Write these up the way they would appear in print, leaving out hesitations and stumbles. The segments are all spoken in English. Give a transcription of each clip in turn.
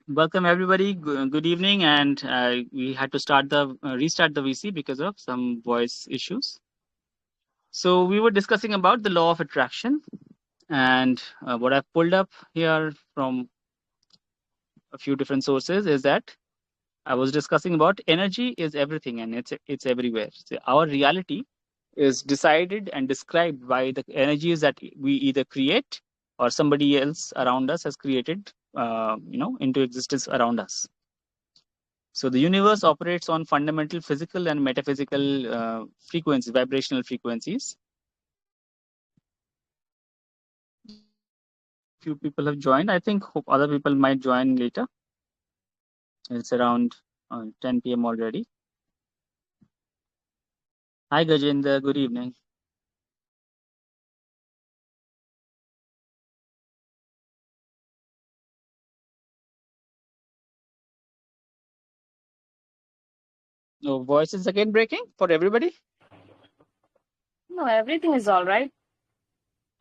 Welcome everybody. Good evening, and we had to restart the VC because of some voice issues. So we were discussing about the law of attraction, and what I've pulled up here from a few different sources is that I was discussing about energy is everything and it's everywhere. So our reality is decided and described by the energies that we either create or somebody else around us has created, into existence around us. So the universe operates on fundamental physical and metaphysical frequencies, vibrational frequencies. Few people have joined. I think hope other people might join later. It's around 10 p.m. already. Hi Gajendra, good evening. No voice is again breaking for everybody. No, everything is all right.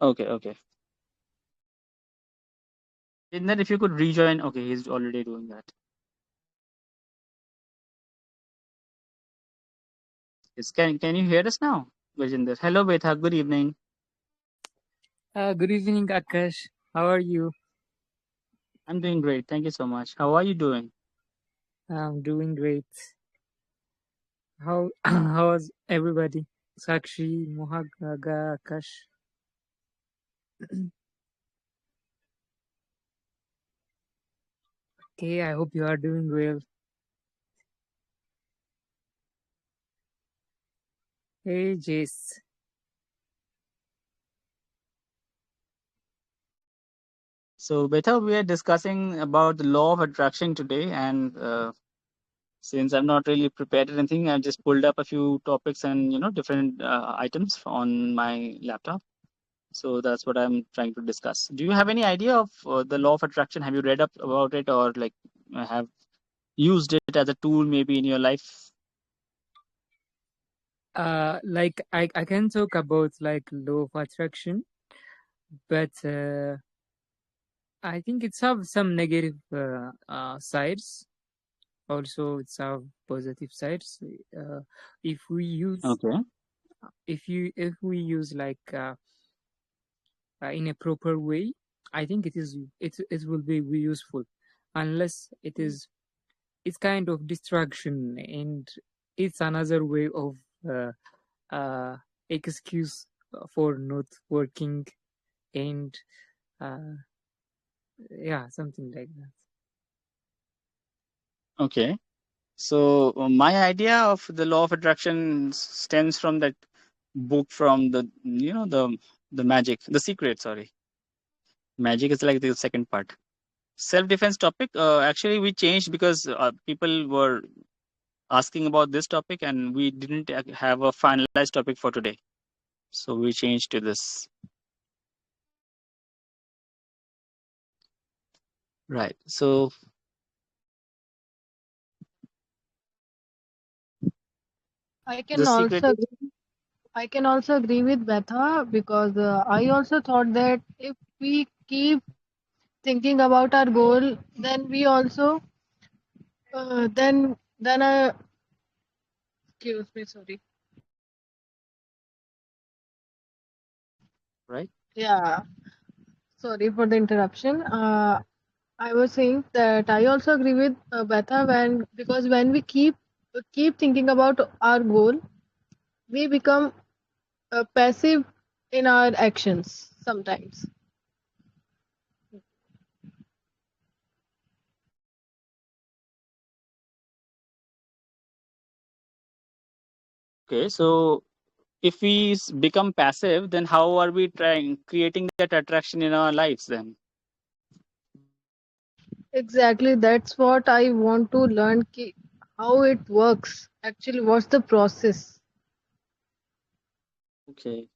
Okay. And then if you could rejoin, okay, he's already doing that. Yes, can you hear us now, Gajendra? Hello, Betha. Good evening. Good evening, Akash. How are you? I'm doing great. Thank you so much. How are you doing? I'm doing great. How how's everybody? Sakshi, Mohaga, Akash. Okay, I hope you are doing well. Hey, Jace. So, Betha, we are discussing about the law of attraction today, and since I'm not really prepared anything, I just pulled up a few topics and different items on my laptop. So that's what I'm trying to discuss. Do you have any idea of the law of attraction? Have you read up about it, or like have used it as a tool maybe in your life? Like I can talk about like law of attraction, but I think it's have some negative sides. Also, it's have positive sides. If we use Okay. if we use like in a proper way, I think it will be useful. Unless it is it's kind of distraction, and it's another way of uh, uh, excuse for not working, and uh, yeah, something like that. Okay. So my idea of the law of attraction stems from that book from the magic, the secret. Sorry, magic is like the second part. Self defense topic. Actually, we changed because people were asking about this topic, and we didn't have a finalized topic for today. So we changed to this. Right. So I the can secret. also I can also agree with Betha because I also thought that if we keep thinking about our goal, then we also then excuse me, sorry. Right. Yeah, sorry for the interruption. I was saying that I also agree with Betha when because when we keep thinking about our goal, we become passive in our actions sometimes. Okay. So if we become passive, then how are we trying creating that attraction in our lives then? Exactly, that's what I want to learn how it works. Actually, what's the process? Okay.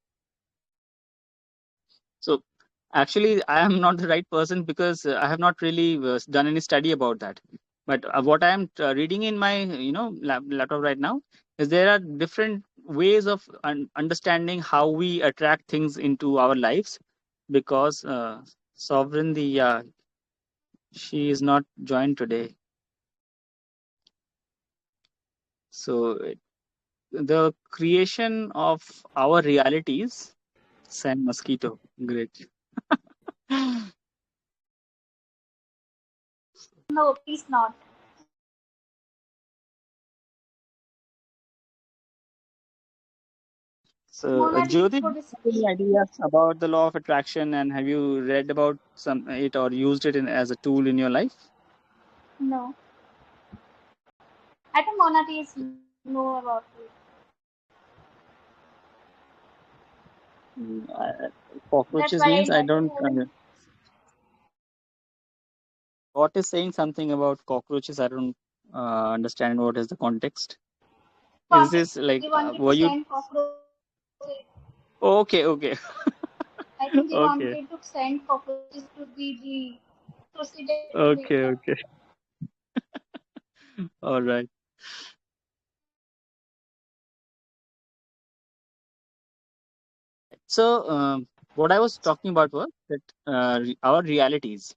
So actually, I am not the right person because I have not really done any study about that. But what I am reading in my laptop right now is there are different ways of understanding how we attract things into our lives because sovereign the She is not joined today. So the creation of our realities. San mosquito. Great. No, please not. So, Mona Lisa Jyoti, do for you have any discussion. ideas about the law of attraction, and have you read about some it or used it as a tool in your life? No. I think Mona Lisa know about it. Mm, That's cockroaches why I means I like to don't. have an What is saying something about cockroaches? I don't understand what is the context. Is context. this like They wanted to were you? send cockroaches. Okay, okay, I think they okay, wanted to send cockroaches to the president to make okay, them. okay. All right. So, what I was talking about was that our realities.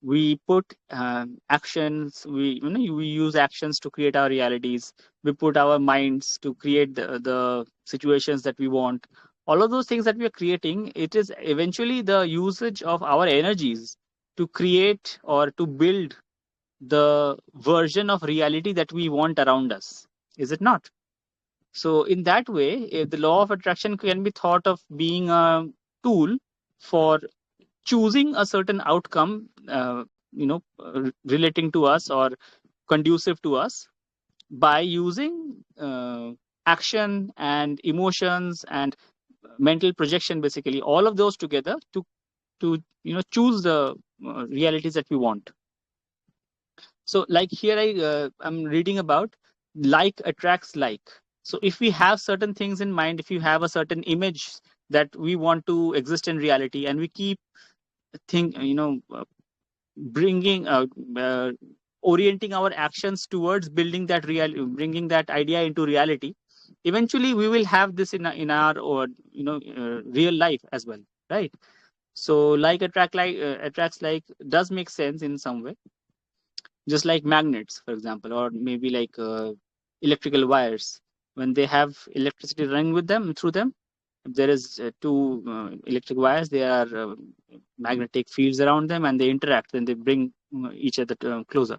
We put actions. We use actions to create our realities. We put our minds to create the situations that we want. All of those things that we are creating, it is eventually the usage of our energies to create or to build the version of reality that we want around us. Is it not? So, in that way, the law of attraction can be thought of being a tool for choosing a certain outcome, relating to us or conducive to us by using action and emotions and mental projection, basically all of those together to choose the realities that we want. So, like here, I'm reading about like attracts like. So, if we have certain things in mind, if you have a certain image that we want to exist in reality, and we keep think bringing uh, orienting our actions towards building that bringing that idea into reality, eventually we will have this in our or real life as well, right? So like attracts like does make sense in some way, just like magnets, for example, or maybe like electrical wires. When they have electricity running with them through them, if there is two electric wires, there are magnetic fields around them, and they interact, and they bring each other closer.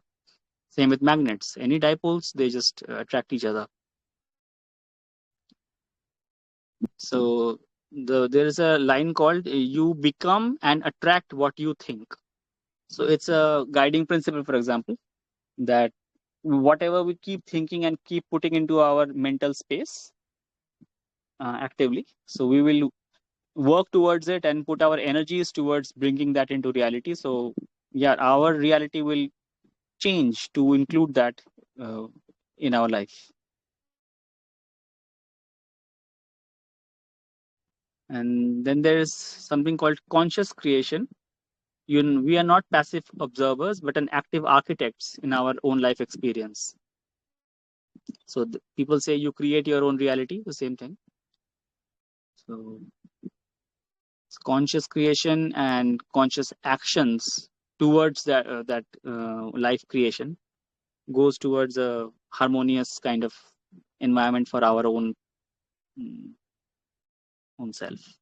Same with magnets. Any dipoles, they just attract each other. So there is a line called "You become and attract what you think." So it's a guiding principle, for example, that whatever we keep thinking and keep putting into our mental space actively, so we will work towards it and put our energies towards bringing that into reality. So yeah, our reality will change to include that uh, in our life. And then there is something called conscious creation. We are not passive observers but an active architects in our own life experience. So people say you create your own reality, the same thing. So conscious creation and conscious actions towards that life creation goes towards a harmonious kind of environment for our mm, own self.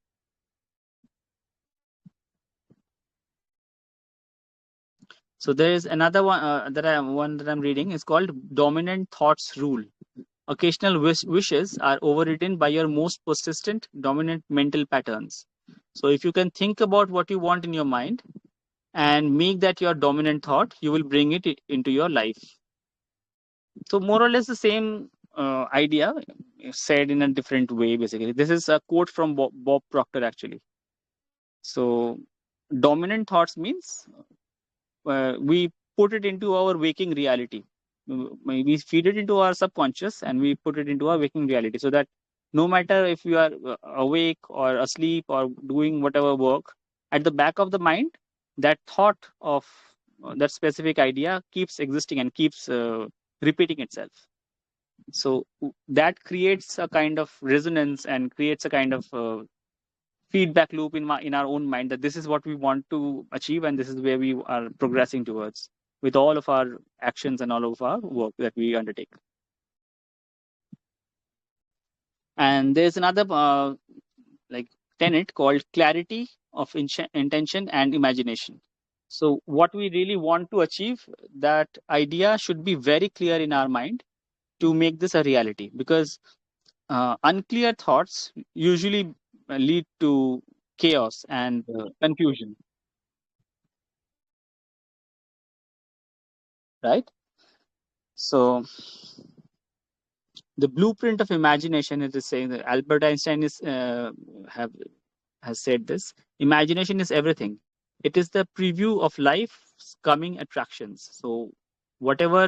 So there is another one that I'm reading is called dominant thoughts rule. Occasional wishes are overridden by your most persistent dominant mental patterns. So if you can think about what you want in your mind and make that your dominant thought, you will bring it into your life. So more or less the same idea said in a different way. Basically, this is a quote from Bob Proctor actually. So dominant thoughts means we put it into our waking reality. We feed it into our subconscious and we put it into our waking reality, so that no matter if you are awake or asleep or doing whatever work, at the back of the mind, that thought of that specific idea keeps existing and keeps repeating itself. So that creates a kind of resonance and creates a kind of feedback loop in our own mind that this is what we want to achieve and this is where we are progressing towards with all of our actions and all of our work that we undertake. And there's another like tenet called clarity of intention and imagination. So what we really want to achieve, that idea should be very clear in our mind to make this a reality, because unclear thoughts usually lead to chaos and confusion, right? So the blueprint of imagination, it is saying that Albert Einstein has said this: imagination is everything. It is the preview of life's coming attractions. So whatever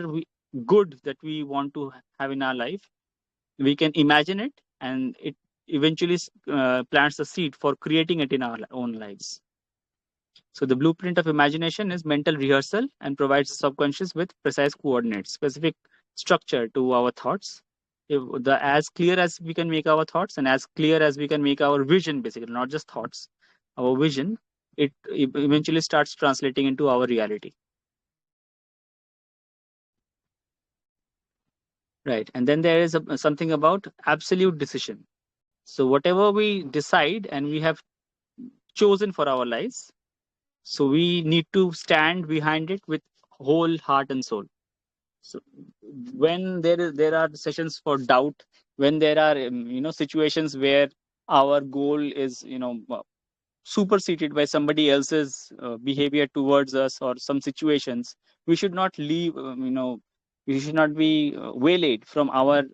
good that we want to have in our life, we can imagine it, and it eventually plants the seed for creating it in our own lives. So the blueprint of imagination is mental rehearsal and provides the subconscious with precise coordinates, specific structure to our thoughts. As clear as we can make our thoughts and as clear as we can make our vision, basically, not just thoughts, our vision, it eventually starts translating into our reality. Right. And then there is something about absolute decision. So whatever we decide and we have chosen for our lives, so we need to stand behind it with whole heart and soul. So when there are sessions for doubt, when there are situations where our goal is superseded by somebody else's behavior towards us or some situations, we should not leave. We should not be waylaid from our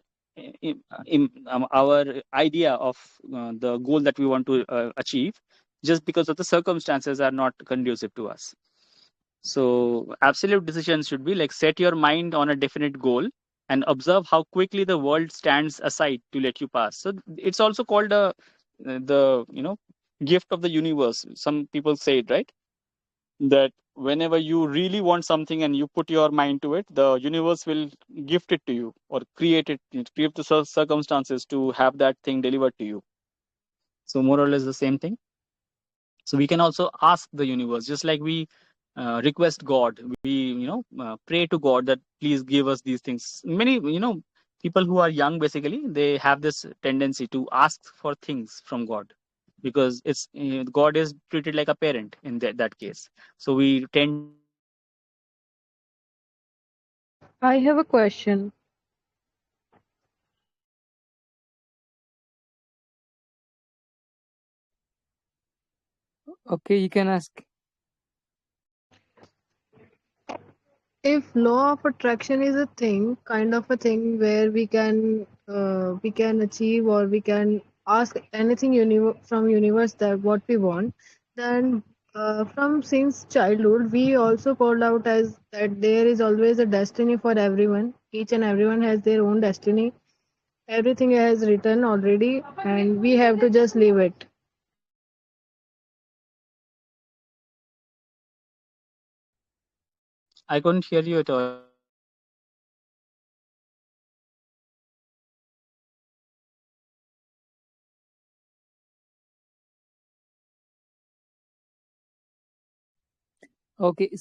our idea of the goal that we want to achieve, just because of the circumstances are not conducive to us. So absolute decisions should be like, set your mind on a definite goal and observe how quickly the world stands aside to let you pass. So it's also called the gift of the universe. Some people say it, right? That whenever you really want something and you put your mind to it, the universe will gift it to you or create the circumstances to have that thing delivered to you. So more or less the same thing. So we can also ask the universe, just like we request God. We pray to God that please give us these things. Many people who are young, basically, they have this tendency to ask for things from God, because it's God is treated like a parent in that case. So we tend. I have a question. Okay, you can ask. If law of attraction is a thing, kind of a thing where we can achieve, or we can ask anything from universe that what we want, then from since childhood we also called out as that there is always a destiny for everyone. Each and everyone has their own destiny. Everything is written already, and we have to just live it. I couldn't hear you at all. Okay,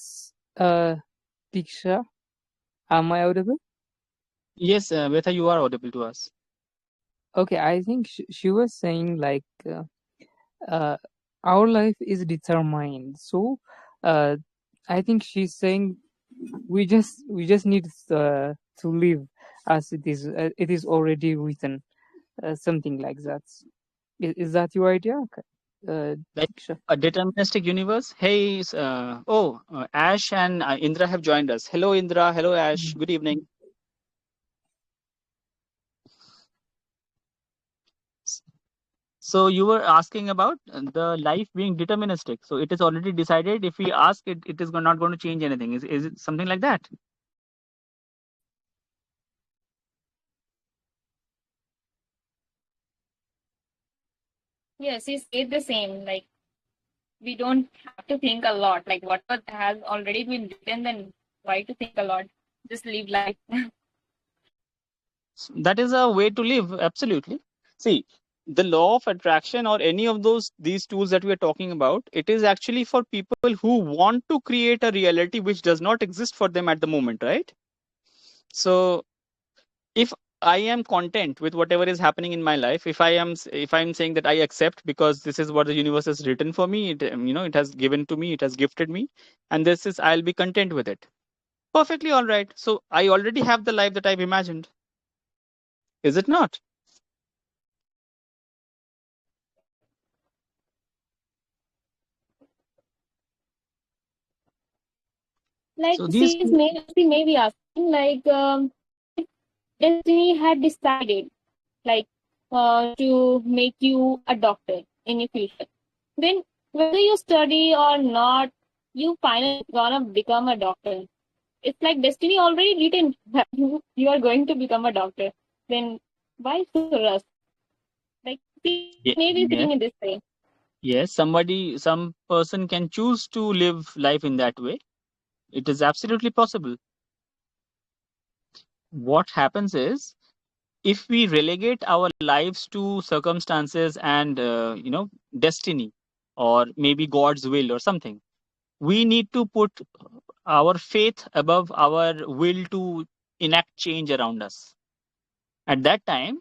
Diksha, am I audible? Yes, Vetha, you are audible to us. Okay, I think she was saying like our life is determined. So I think she's saying we just need to live as it is. It is already written, something like that. Is that your idea? Okay. Like Diksha. a deterministic universe. Hey, Ash and Indra have joined us. Hello, Indra. Hello, Ash. Good evening. So you were asking about the life being deterministic. So it is already decided. If we ask it, it is not going to change anything. Is it something like that? Yes, he said the same. Like, we don't have to think a lot. Like, whatever has already been written, then why to think a lot? Just live life. That is a way to live. Absolutely. See, the law of attraction or any of these tools that we are talking about, it is actually for people who want to create a reality which does not exist for them at the moment, right? So if I am content with whatever is happening in my life, if I'm saying that I accept because this is what the universe has written for me, it has given to me, it has gifted me, and I'll be content with it. Perfectly all right. So I already have the life that I've imagined. Is it not? Like, So these she may be asking, like, destiny had decided, like, to make you a doctor in your future. Then, whether you study or not, you finally gonna become a doctor. It's like destiny already written that you are going to become a doctor. Then, why so rush? Like, she may be yes, thinking in this way. yes, some person can choose to live life in that way. It is absolutely possible. What happens is, if we relegate our lives to circumstances and destiny, or maybe God's will or something, we need to put our faith above our will to enact change around us. At that time,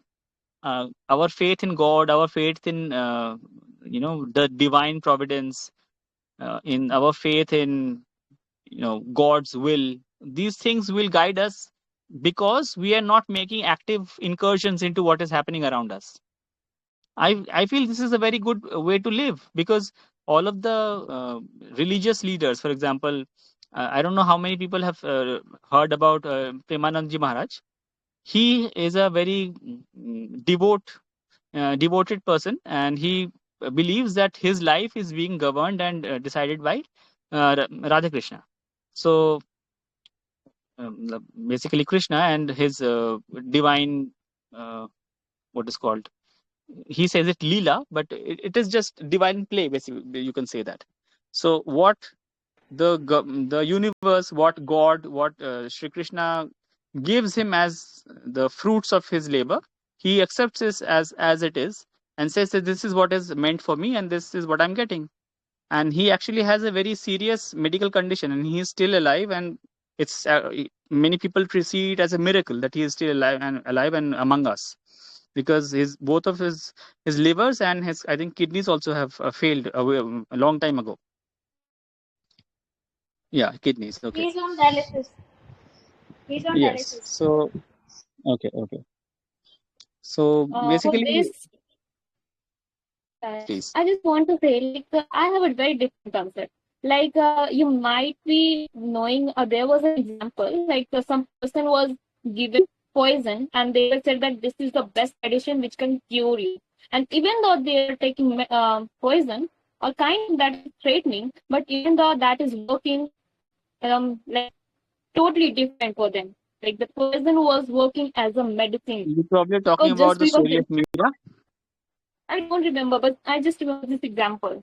our faith in God, our faith in the divine providence, in our faith in God's will, these things will guide us, because we are not making active incursions into what is happening around us. I feel this is a very good way to live, because all of the religious leaders, for example, I don't know how many people have heard about Premanandji Maharaj. He is a very devoted person, and he believes that his life is being governed and decided by Radha Krishna. So basically Krishna and his divine, what is called, he says it Leela, but it is just divine play, basically, you can say that. So what the universe, what God, what Sri Krishna gives him as the fruits of his labor, he accepts this as it is, and says that this is what is meant for me, and this is what I'm getting. And he actually has a very serious medical condition, and he is still alive, and it's many people see it as a miracle that he is still alive and among us, because his both of his livers and his, I think, kidneys also have failed a long time ago. Yeah, kidneys. Okay. He's on dialysis. He's on Yes. dialysis. So okay. So For basically, this, please. I just want to say, like, I have a very different concept. Like, you might be knowing, there was an example, like, some person was given poison, and they were said that this is the best medicine which can cure you. And even though they are taking poison, or kind that is threatening, but even though that is working, like, totally different for them. Like, the poison was working as a medicine. You're probably talking Because about just the because story of Meera. I don't remember, but I just remember this example.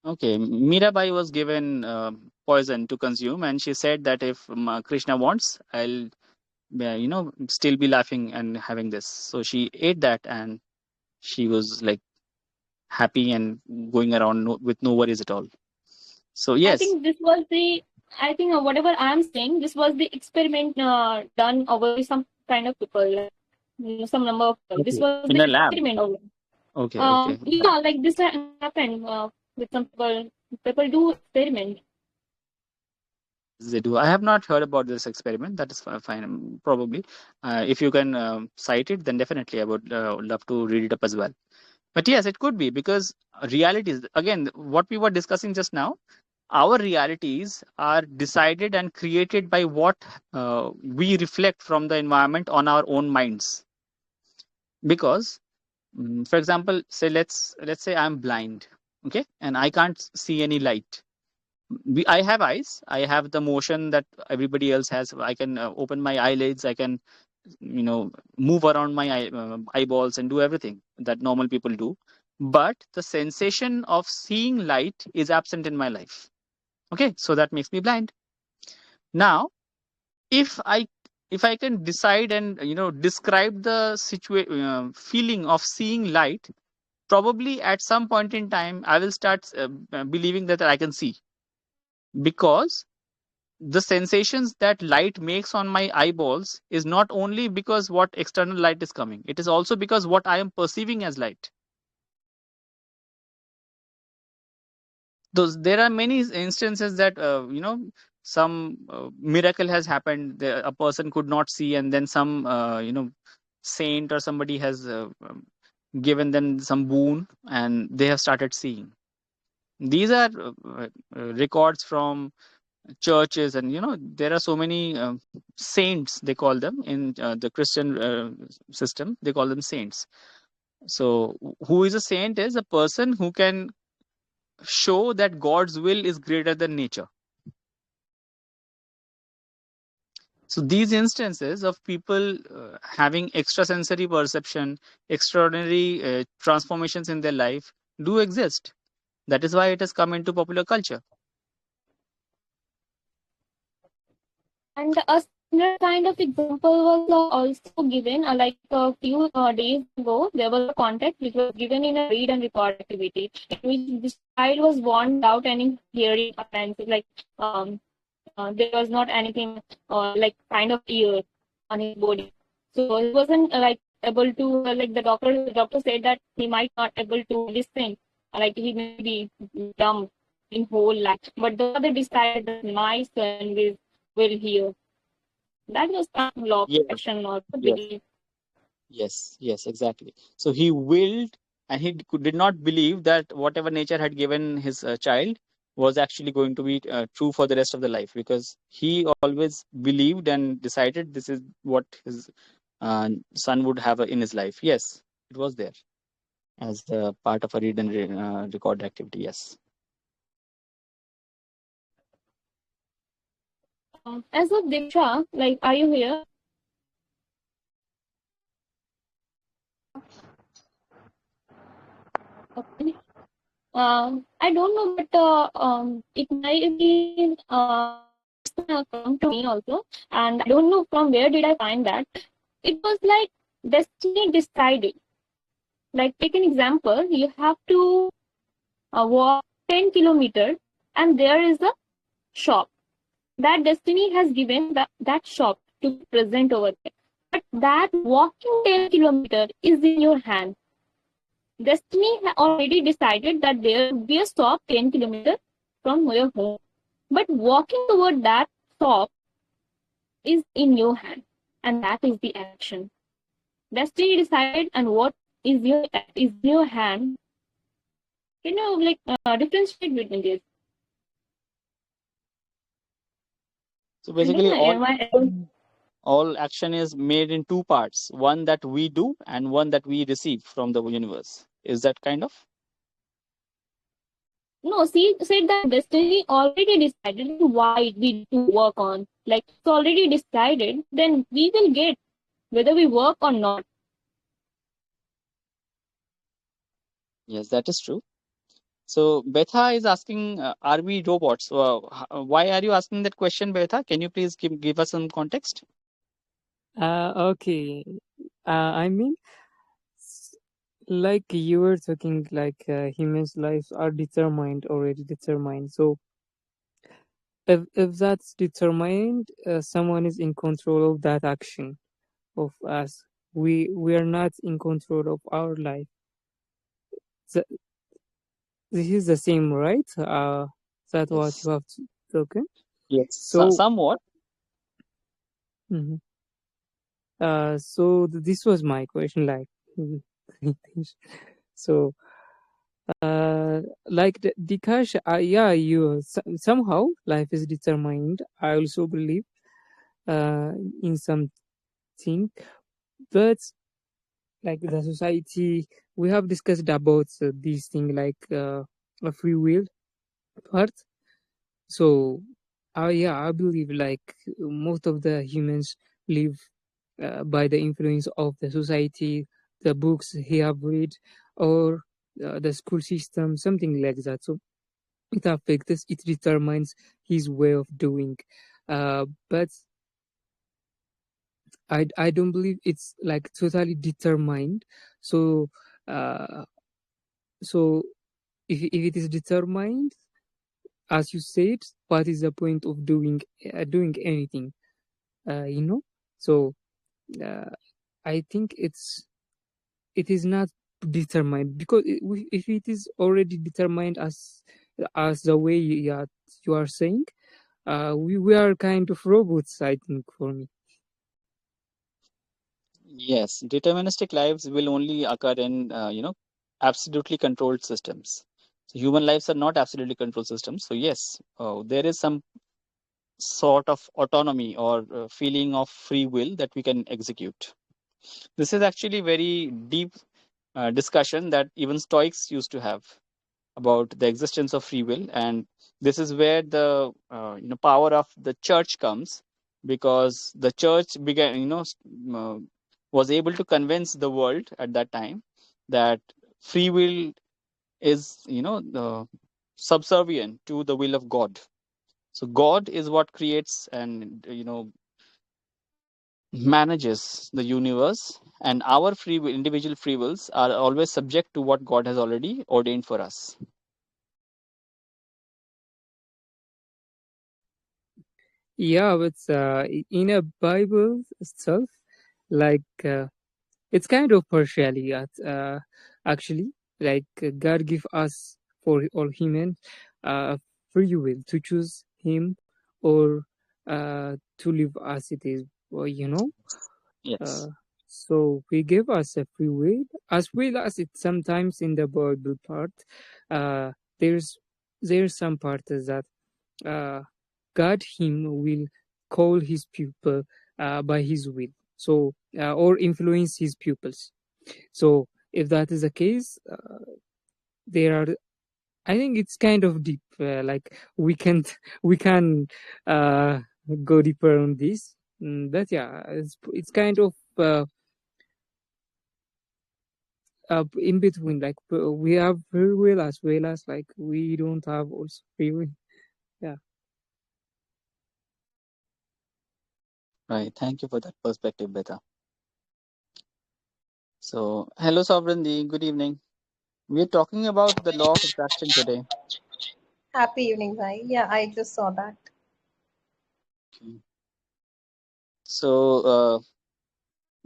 Okay, Mirabai was given poison to consume, and she said that if Krishna wants, I'll still be laughing and having this. So she ate that, and she was like happy and going around with no worries at all. So I yes, think this was the, I think whatever I'm saying, this was the experiment done over some kind of people, like, some number of people. This okay, was in the a lab. experiment over. Okay. Yeah, like this happened with some people. People do experiment. They do. I have not heard about this experiment. That is fine. Probably, if you can cite it, then definitely I would love to read it up as well. But yes, it could be, because realities, again, what we were discussing just now, our realities are decided and created by what we reflect from the environment on our own minds. Because, for example, say let's say I'm blind, okay, and I can't see any light. I have eyes. I have the motion that everybody else has. I can open my eyelids. I can, move around my eyeballs and do everything that normal people do. But the sensation of seeing light is absent in my life. Okay, so that makes me blind. Now, if I if I can decide and describe the feeling of seeing light, probably at some point in time I will start believing that I can see, because the sensations that light makes on my eyeballs is not only because what external light is coming, it is also because what I am perceiving as light. There are many instances that some miracle has happened. A person could not see, and then some saint or somebody has given them some boon, and they have started seeing. These are records from churches, and there are so many saints, they call them in the Christian system, they call them saints. So who is a saint is a person who can show that God's will is greater than nature. So these instances of people having extrasensory perception, extraordinary transformations in their life do exist. That is why it has come into popular culture. And a similar kind of example was also given, like a few days ago. There was a content which was given in a read and record activity, in which this child was born without any hearing appliances, like there was not anything like kind of ear on his body. So he wasn't like able to like the doctor said that he might not able to listen, like he may be dumb in whole life. But the mother decided that my son will hear. That was kind of law of Yes, attraction or yes, belief. yes, exactly. So he willed, and he did not believe that whatever nature had given his child was actually going to be true for the rest of the life, because he always believed and decided this is what his son would have in his life. Yes, it was there as a part of a read and record activity. Yes. As of Diksha, like, are you here? Okay. I don't know, but it might be come to me also, and I don't know from where did I find that. It was like destiny decided. Like, take an example, you have to walk 10 kilometers, and there is a shop. That destiny has given that shop to be present over there. But that walking 10 kilometers is in your hand. Destiny already decided that there will be a stop 10 kilometers from your home. But walking toward that stop is in your hand. And that is the action. Destiny decided, and what is in your hand. Can you like differentiate between this? So I don't basically, know. all action is made in two parts: one that we do and one that we receive from the universe. Is that kind of? No, she said that destiny already decided why we need to work on. Like, it's already decided, then we will get whether we work or not. Yes, that is true. So Betha is asking, are we robots? Why are you asking that question, Betha? Can you please give us some context? Okay. I mean, like you were talking, like humans' lives are already determined. So if that's determined, someone is in control of that action of us. We are not in control of our life. So this is the same, right? That's what Yes. you have spoken. Yes. So, Somewhat. mhm. So this was my question, like, so, like Dikash, yeah, somehow life is determined. I also believe, in something, but like the society, we have discussed about this thing, like a free will part. So, yeah, I believe like most of the humans live by the influence of the society, the books he have read, or the school system, something like that. So it affects, it determines his way of doing. But I don't believe it's like totally determined. So uh, so if it is determined, as you said, what is the point of doing anything? You know. So uh, I think it is not determined, because if it is already determined as the way you are saying, we are kind of robots, I think, for me. Yes, deterministic lives will only occur in absolutely controlled systems. So human lives are not absolutely controlled systems. So yes, there is some sort of autonomy or feeling of free will that we can execute. This is actually very deep discussion that even Stoics used to have about the existence of free will, and this is where the power of the church comes, because the church began was able to convince the world at that time that free will is subservient to the will of God. So God is what creates and manages the universe, and our individual free wills are always subject to what God has already ordained for us. Yeah, but in a Bible itself, like it's kind of partially actually, like God give us, for all humans, free will to choose Him or to live as it is. Well, Yes. so He gave us a free will, as well as it sometimes in the Bible part. Uh, there's some part that God Him will call His people by His will, so or influence His pupils. So if that is the case, there are. I think it's kind of deep. Like we can we can uh, go deeper on this. But yeah, it's kind of in between. Like we have free will as well as like we don't have also free will. Yeah. Right. Thank you for that perspective, Beta. So, hello, Sovereignty. Good evening. We are talking about the law of attraction today. Happy evening, bhai. Yeah, I just saw that. Okay. So,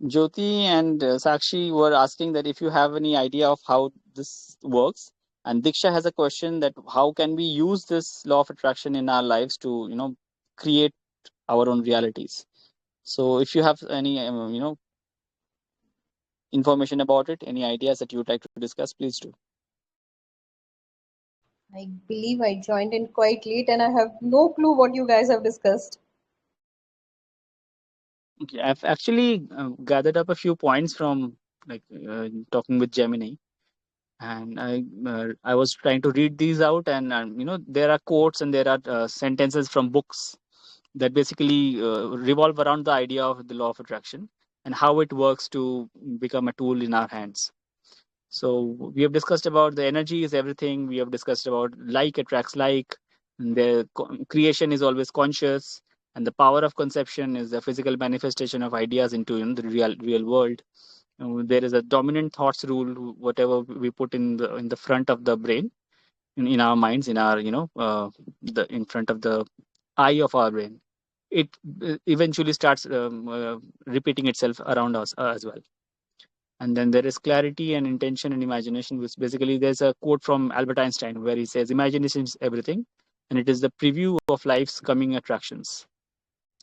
Jyoti and Sakshi were asking that if you have any idea of how this works, and Diksha has a question that how can we use this law of attraction in our lives to, create our own realities. So, if you have any, information about it, any ideas that you would like to discuss, please do. I believe I joined in quite late and I have no clue what you guys have discussed. Okay, I've actually gathered up a few points from like talking with Gemini, and I was trying to read these out, and there are quotes and there are sentences from books that basically revolve around the idea of the law of attraction and how it works to become a tool in our hands. So we have discussed about the energy is everything. We have discussed about like attracts like, and the creation is always conscious, and the power of conception is the physical manifestation of ideas into the real world. There is a dominant thoughts rule. Whatever we put in the front of the brain, in our minds, in our the in front of the eye of our brain, it eventually starts repeating itself around us as well. And then there is clarity and intention and imagination, which basically there's a quote from Albert Einstein where he says, imagination is everything, and it is the preview of life's coming attractions.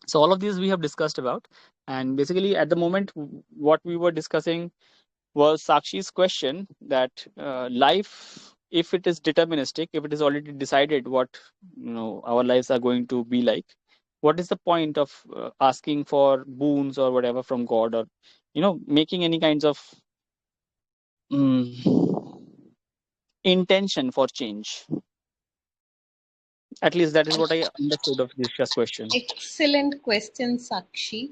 So all of these we have discussed about. And basically at the moment, what we were discussing was Sakshi's question that life, if it is deterministic, if it is already decided what our lives are going to be like, what is the point of asking for boons or whatever from God, or making any kinds of mm, intention for change? At least that is what I understood of Disha's question. Excellent question, Sakshi.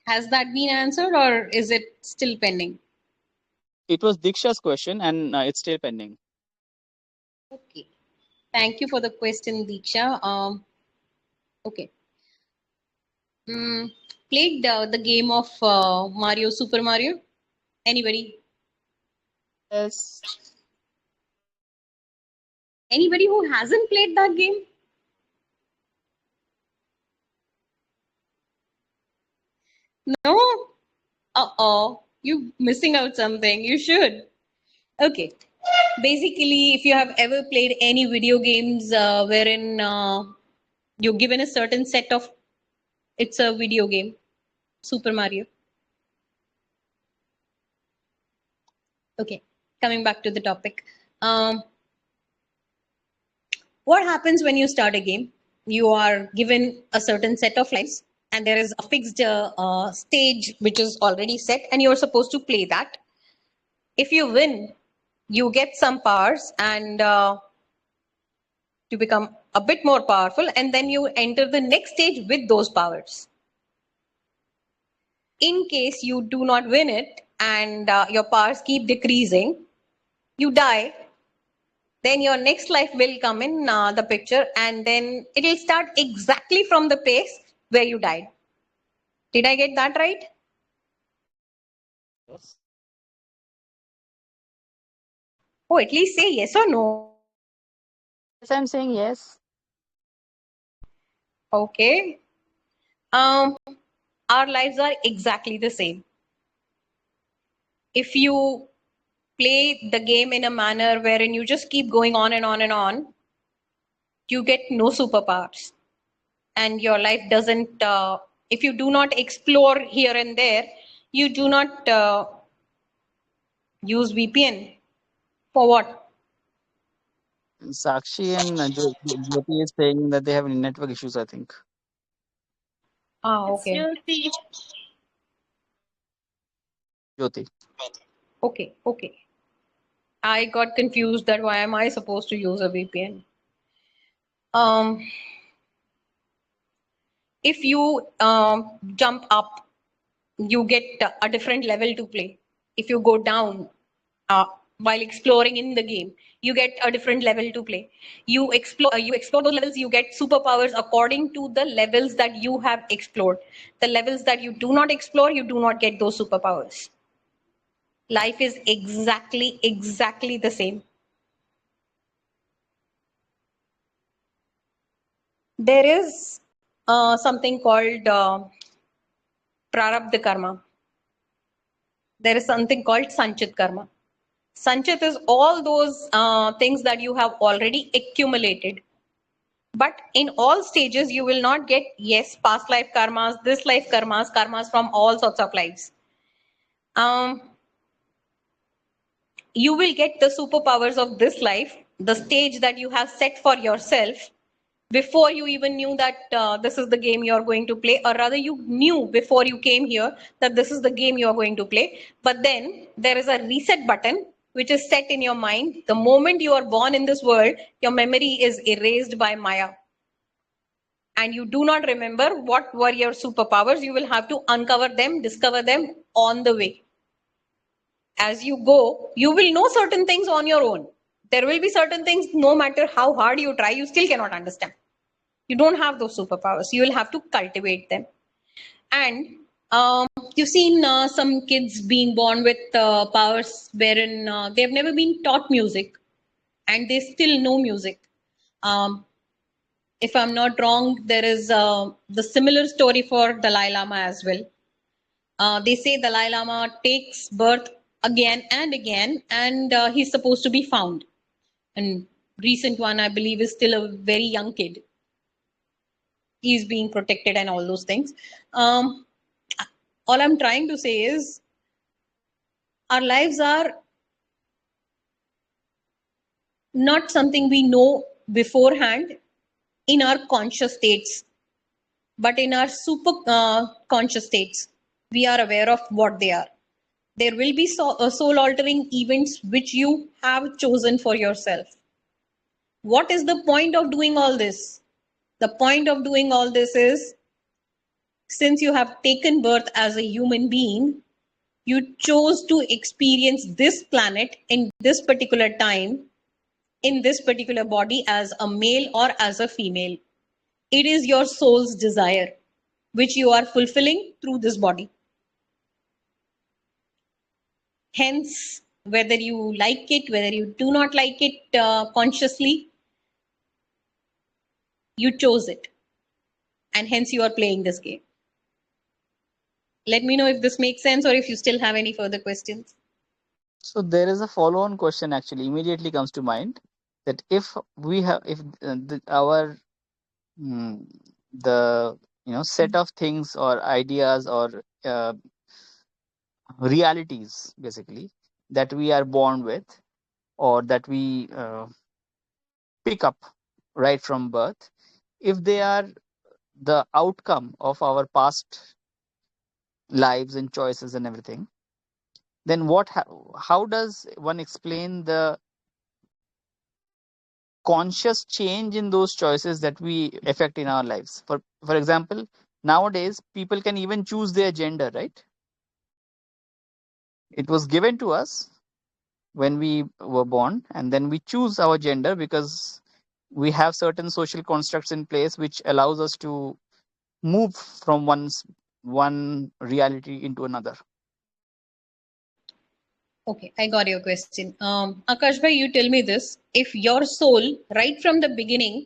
Has that been answered or is it still pending? It was Diksha's question, and it's still pending. Okay. Thank you for the question, Diksha. Okay. Mm, played the game of Mario, Super Mario? Anybody? Yes. Anybody who hasn't played that game? No? Uh-oh, you're missing out something. You should. Okay. Basically, if you have ever played any video games wherein you're given a certain set of, it's a video game, Super Mario. Okay, coming back to the topic. What happens when you start a game? You are given a certain set of lives, and there is a fixed stage which is already set, and you're supposed to play that. If you win, you get some powers, and you become a bit more powerful, and then you enter the next stage with those powers. In case you do not win it and your powers keep decreasing, you die. Then your next life will come in the picture, and then it will start exactly from the place where you died. Did I get that right? Yes. Oh, at least say yes or no. Yes, I'm saying yes. Okay. Our lives are exactly the same. If you play the game in a manner wherein you just keep going on and on and on, you get no superpowers. And your life doesn't, if you do not explore here and there, you do not use VPN. For what? Sakshi and Jyoti is saying that they have network issues, I think. Ah, It's okay. Jyoti. Jyoti. Okay. I got confused that why am I supposed to use a VPN? If you jump up, you get a different level to play. If you go down while exploring in the game, you get a different level to play. You explore those levels, you get superpowers according to the levels that you have explored. The levels that you do not explore, you do not get those superpowers. Life is exactly the same. There is something called prarabdha karma. There is something called sanchit karma. Sanchit is all those things that you have already accumulated. But in all stages, you will not get, yes, past life karmas, this life karmas from all sorts of lives. You will get the superpowers of this life, the stage that you have set for yourself, before you even knew that this is the game you are going to play, or rather you knew before you came here that this is the game you are going to play. But then there is a reset button which is set in your mind. The moment you are born in this world, your memory is erased by Maya. And you do not remember what were your superpowers. You will have to uncover them, discover them on the way. As you go, you will know certain things on your own. There will be certain things, no matter how hard you try, you still cannot understand. You don't have those superpowers. You will have to cultivate them. And you've seen some kids being born with powers wherein they've never been taught music and they still know music. If I'm not wrong, there is the similar story for Dalai Lama as well. They say Dalai Lama takes birth again and again, and he's supposed to be found. And recent one, I believe, is still a very young kid. He's being protected and all those things. All I'm trying to say is our lives are not something we know beforehand in our conscious states, but in our super conscious states, we are aware of what they are. There will be soul altering events which you have chosen for yourself. What is the point of doing all this? The point of doing all this is, since you have taken birth as a human being, you chose to experience this planet in this particular time, in this particular body, as a male or as a female. It is your soul's desire. which you are fulfilling through this body. Hence, whether you like it, whether you do not like it consciously, you chose it. And hence you are playing this game. Let me know if this makes sense or if you still have any further questions. So there is a follow-on question actually immediately comes to mind, that if we have, if our mm, the set of things or ideas or realities basically that we are born with, or that we pick up right from birth, if they are the outcome of our past lives and choices and everything, then how does one explain the conscious change in those choices that we affect in our lives? For example, nowadays people can even choose their gender, right? It was given to us when we were born, and then we choose our gender because we have certain social constructs in place which allows us to move from one reality into another. Okay, I got your question. Akash bhai, you tell me this. If your soul, right from the beginning,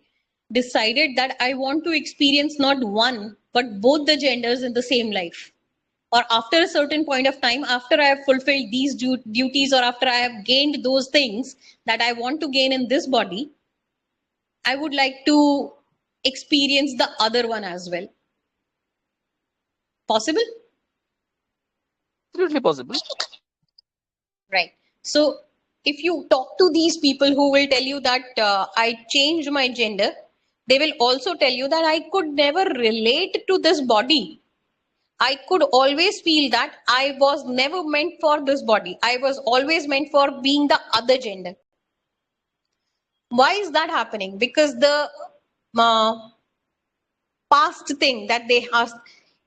decided that I want to experience not one, but both the genders in the same life, or after a certain point of time, after I have fulfilled these duties, or after I have gained those things that I want to gain in this body, I would like to experience the other one as well. Possible? Absolutely possible. Right. So if you talk to these people who will tell you that I changed my gender, they will also tell you that I could never relate to this body. I could always feel that I was never meant for this body. I was always meant for being the other gender. Why is that happening? Because the uh, past thing that they asked,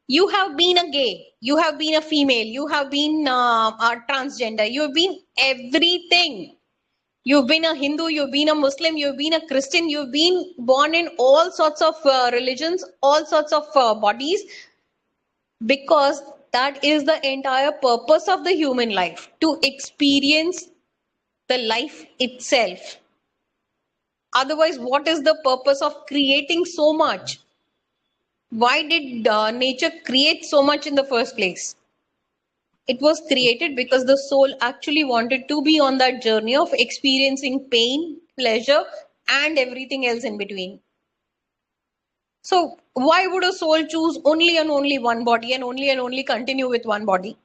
you have been a gay, you have been a female, you have been a transgender, you have been everything. You've been a Hindu, you've been a Muslim, you've been a Christian, you've been born in all sorts of religions, all sorts of bodies, because that is the entire purpose of the human life, to experience the life itself. Otherwise, what is the purpose of creating so much? Why did nature create so much in the first place? It was created because the soul actually wanted to be on that journey of experiencing pain, pleasure, and everything else in between. So, why would a soul choose only and only one body and only continue with one body?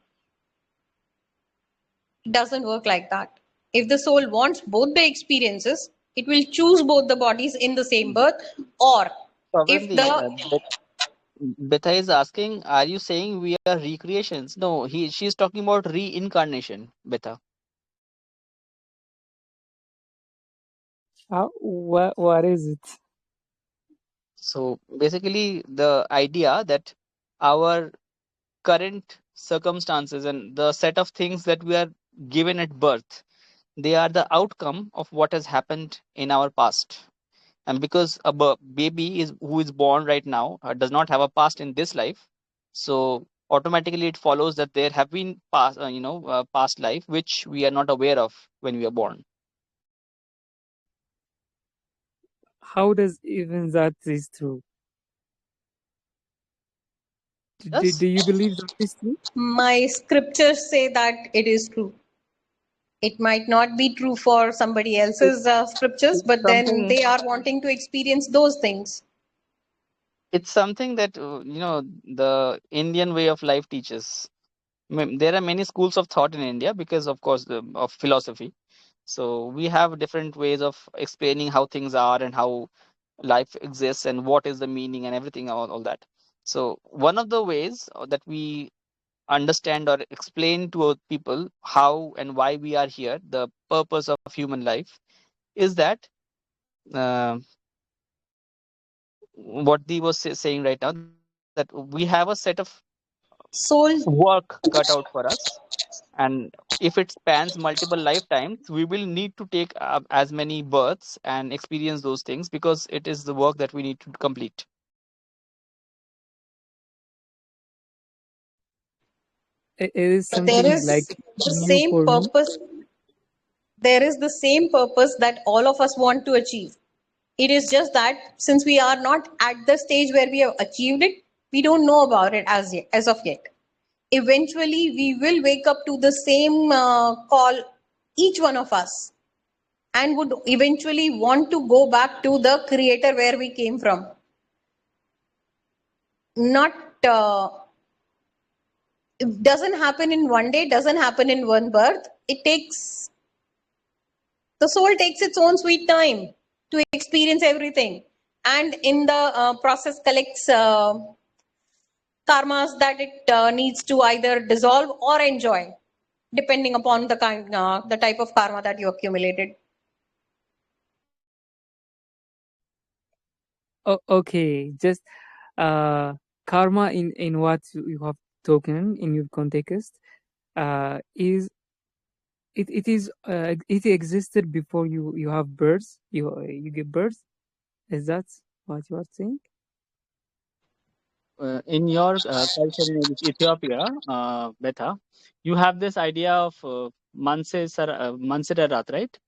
It doesn't work like that. If the soul wants both the experiences, it will choose both the bodies in the same birth, or if Probably, the Betha is asking, are you saying we are recreations? No, she's talking about reincarnation, Betha. What is it? So basically, the idea that our current circumstances and the set of things that we are given at birth, they are the outcome of what has happened in our past. And because a baby is who is born right now does not have a past in this life, so automatically it follows that there have been past life which we are not aware of when we are born. How does even that is true? Yes. Do you believe that is true? my scriptures say that it is true. It might not be true for somebody else's scriptures, It's but then something they are wanting to experience those things. it's something that the Indian way of life teaches. There are many schools of thought in India because of course of philosophy. So we have different ways of explaining how things are and how life exists and what is the meaning and everything, all that. So one of the ways that we understand or explain to our people how and why we are here, the purpose of human life, is that uh, what Dee was saying right now, that we have a set of Soul, work cut out for us, and if it spans multiple lifetimes, we will need to take as many births and experience those things because it is the work that we need to complete. it is But there something is like the new same for me. purpose. There is the same purpose that all of us want to achieve. It is just that since we are not at the stage where we have achieved it, we don't know about it as of yet. Eventually, we will wake up to the same call, each one of us, and would eventually want to go back to the creator where we came from. Not it doesn't happen in one day, doesn't happen in one birth. The soul takes its own sweet time to experience everything, and in the process collects karmas that it needs to either dissolve or enjoy, depending upon the type of karma that you accumulated. Oh, okay, just karma in what you have spoken in your context is it existed before you have birth, you give birth. Is that what you are saying? In your culture in Ethiopia, Betha, you have this idea of Manserarat, right?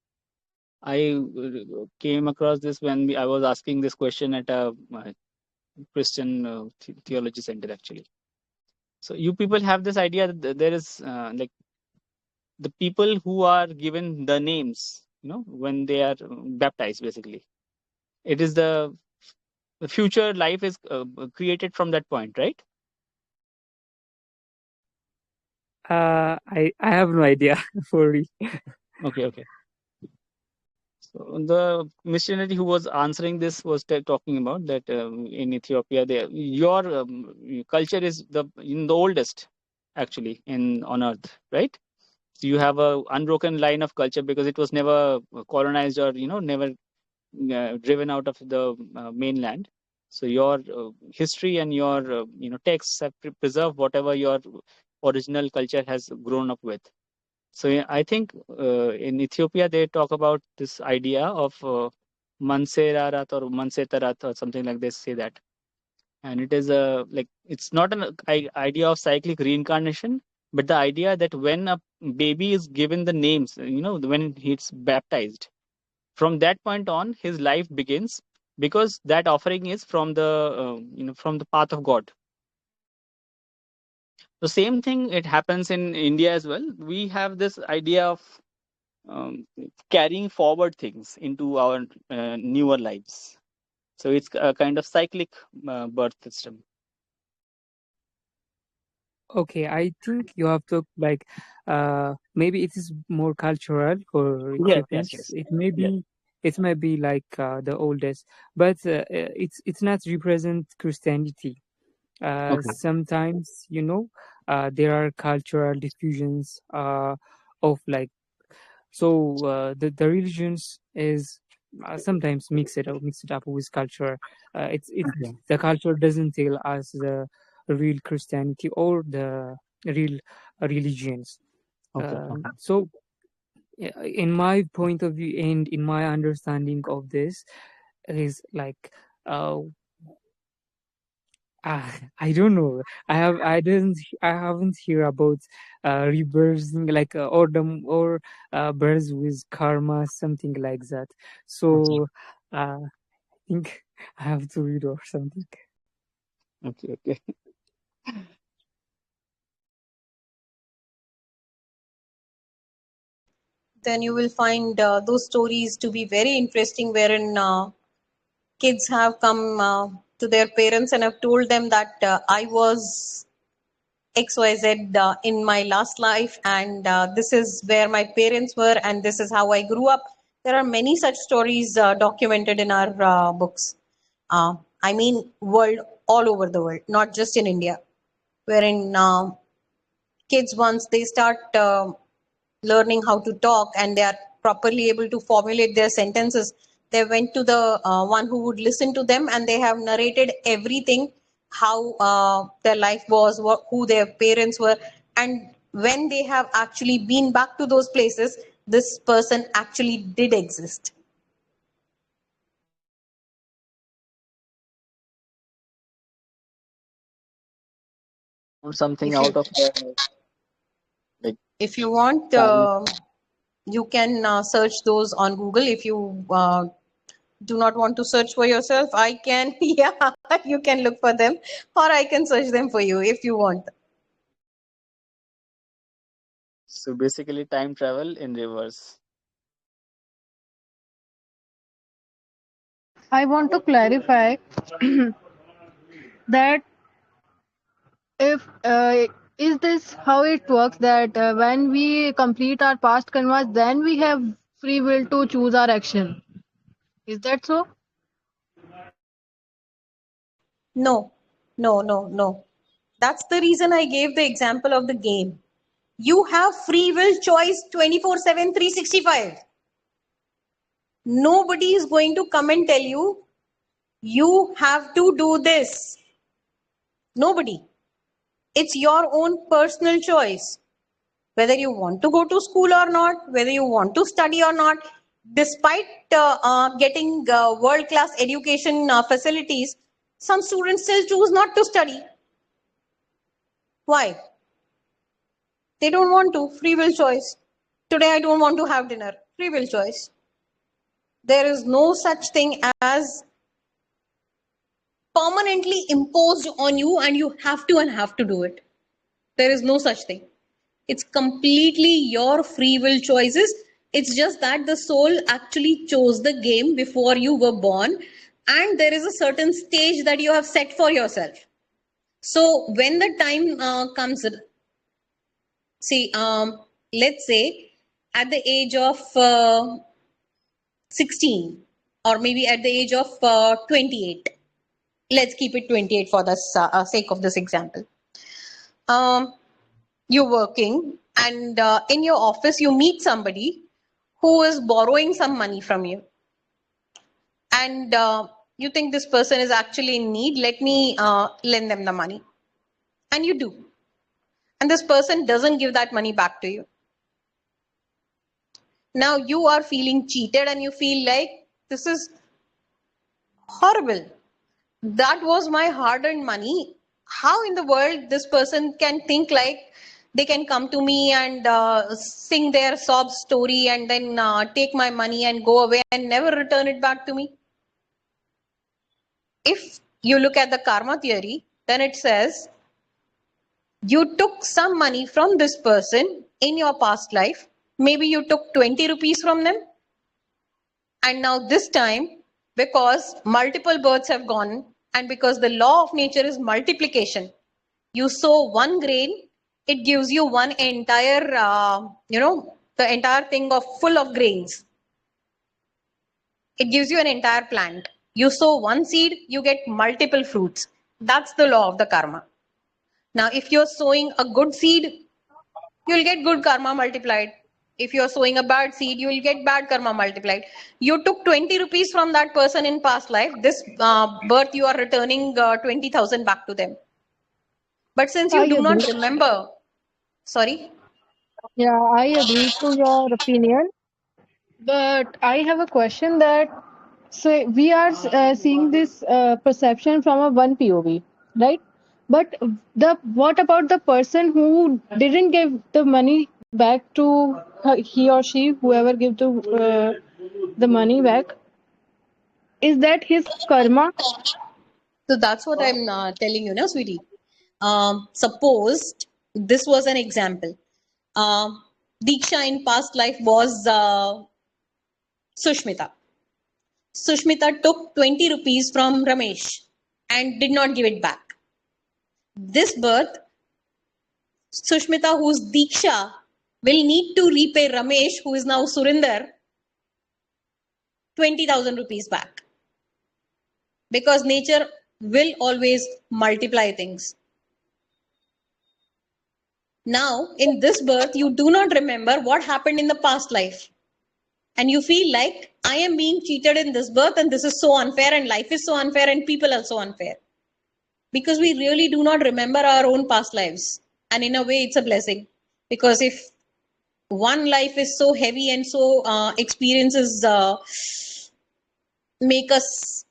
I came across this when I was asking this question at a Christian theology center, actually. So you people have this idea that there is like the people who are given the names, when they are baptized, basically. It is the future life is created from that point, right? I have no idea for real. Okay. So the missionary who was answering this was talking about that in Ethiopia, your culture is the oldest, actually, on earth, right? So you have a unbroken line of culture because it was never colonized or never driven out of the mainland. So your history and your texts have preserved whatever your original culture has grown up with. So yeah, I think in Ethiopia they talk about this idea of Manserarat or Mansetarat or something like this. Say that, and it is like it's not an idea of cyclic reincarnation, but the idea that when a baby is given the names, when he's baptized, from that point on his life begins, because that offering is from the from the path of God. The same thing, it happens in India as well. We have this idea of carrying forward things into our newer lives. So it's a kind of cyclic birth system. Okay, I think you have to like maybe it is more cultural for Yes. Ethiopians. It may Yes. be like the oldest, but it's not represent Christianity. Okay. Sometimes there are cultural diffusions of like the religions is sometimes mixed up with culture. It's Okay. the culture doesn't tell us the real Christianity or the real religions. Okay. So in my point of view and in my understanding of this is like uh, I don't know. I haven't hear about rebirths like or births with karma, something like that. So I think I have to read or something. Okay. Then you will find those stories to be very interesting, wherein kids have come to their parents and have told them that I was XYZ in my last life, and this is where my parents were, and this is how I grew up. There are many such stories documented in our books. I mean, world all over the world, not just in India, wherein kids, once they start learning how to talk and they are properly able to formulate their sentences, they went to the one who would listen to them, and they have narrated everything, how their life was, who their parents were, and when they have actually been back to those places, this person actually did exist. Or something If you out of If you want, you can search those on Google. If you do not want to search for yourself, I can, yeah, you can look for them, or I can search them for you if you want. So basically, time travel in reverse. I want to clarify that if is this how it works that when we complete our past karmas, then we have free will to choose our action. Is that so? No, no, no, no. That's the reason I gave the example of the game. You have free will choice 24/7, 365. Nobody is going to come and tell you, you have to do this. Nobody. It's your own personal choice. Whether you want to go to school or not, whether you want to study or not, despite getting world-class education facilities, some students still choose not to study. Why? They don't want to. Free will choice. Today I don't want to have dinner. Free will choice. There is no such thing as permanently imposed on you and you have to do it. There is no such thing. It's completely your free will choices. It's just that the soul actually chose the game before you were born, and there is a certain stage that you have set for yourself. So when the time comes, see, let's say at the age of 16, or maybe at the age of 28. Let's keep it 28 for the sake of this example. You're working, and in your office you meet somebody who is borrowing some money from you, and you think this person is actually in need. Let me lend them the money, and you do, and this person doesn't give that money back to you. Now you are feeling cheated and you feel like this is horrible. That was my hard-earned money. How in the world this person can think like they can come to me and sing their sob story and then take my money and go away and never return it back to me? If you look at the karma theory, then it says you took some money from this person in your past life. Maybe you took 20 rupees from them. And now this time, because multiple births have gone and because the law of nature is multiplication, you sow one grain, it gives you one entire, the entire thing of full of grains. It gives you an entire plant. You sow one seed, you get multiple fruits. That's the law of the karma. Now, if you're sowing a good seed, you'll get good karma multiplied. If you're sowing a bad seed, you will get bad karma multiplied. You took 20 rupees from that person in past life. This birth, you are returning 20,000 back to them. But since you I do not agree. remember, sorry? Yeah, I agree to your opinion. But I have a question that so we are seeing this perception from a one POV, right? But the what about the person who didn't give the money back to he or she, whoever give the money back? Is that his karma? So that's what I'm telling you, no, sweetie. Suppose this was an example. Diksha in past life was Sushmita. Sushmita took 20 rupees from Ramesh and did not give it back. This birth, Sushmita, who's Diksha, will need to repay Ramesh, who is now Surinder, 20,000 rupees back. Because nature will always multiply things. Now, in this birth, you do not remember what happened in the past life. And you feel like, I am being cheated in this birth and this is so unfair and life is so unfair and people are so unfair. Because we really do not remember our own past lives. And in a way, it's a blessing. Because if one life is so heavy and so experiences make us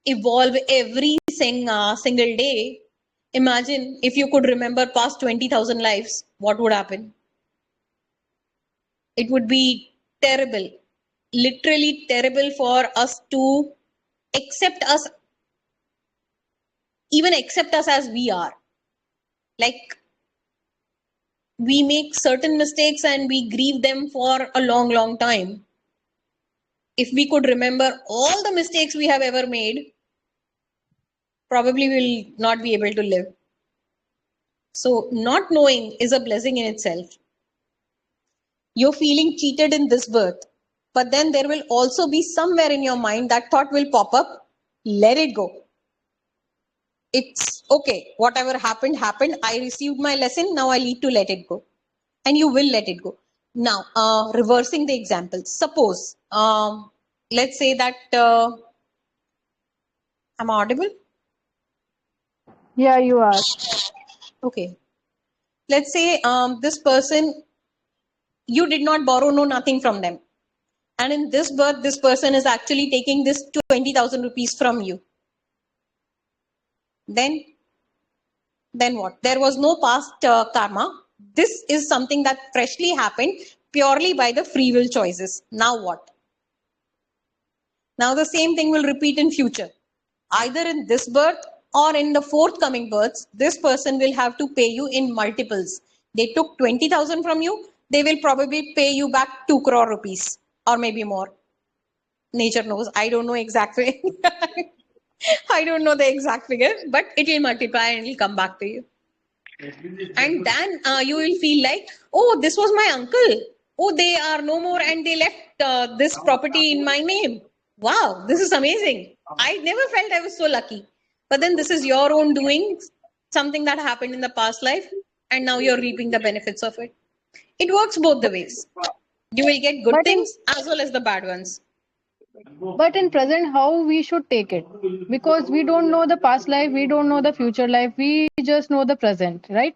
evolve every single day, Imagine if you could remember past 20,000 lives, what would happen? It would be terrible, literally terrible for us to accept us, even accept us as we are. Like, we make certain mistakes and we grieve them for a long, long time. If we could remember all the mistakes we have ever made, probably we'll not be able to live. So, not knowing is a blessing in itself. You're feeling cheated in this birth, but then there will also be somewhere in your mind that thought will pop up. Let it go. It's okay. Whatever happened, happened. I received my lesson. Now I need to let it go. And you will let it go. Now, reversing the example. Suppose, let's say that, am I audible? Yeah, you are. Okay. Let's say this person, you did not borrow no nothing from them. And in this birth, this person is actually taking this 20,000 rupees from you. Then what? There was no past karma. This is something that freshly happened purely by the free will choices. Now what? Now the same thing will repeat in future. Either in this birth or in the forthcoming births, this person will have to pay you in multiples. They took 20,000 from you, they will probably pay you back 2 crore rupees or maybe more. Nature knows. I don't know exactly. I don't know the exact figure, but it will multiply and it will come back to you. And then you will feel like, oh, this was my uncle. Oh, they are no more and they left this property in my name. Wow, this is amazing. I never felt I was so lucky. But then this is your own doing, something that happened in the past life, and now you're reaping the benefits of it. It works both the ways. You will get good But in things as well as the bad ones. but in present, how we should take it? Because we don't know the past life, we don't know the future life, we just know the present, right?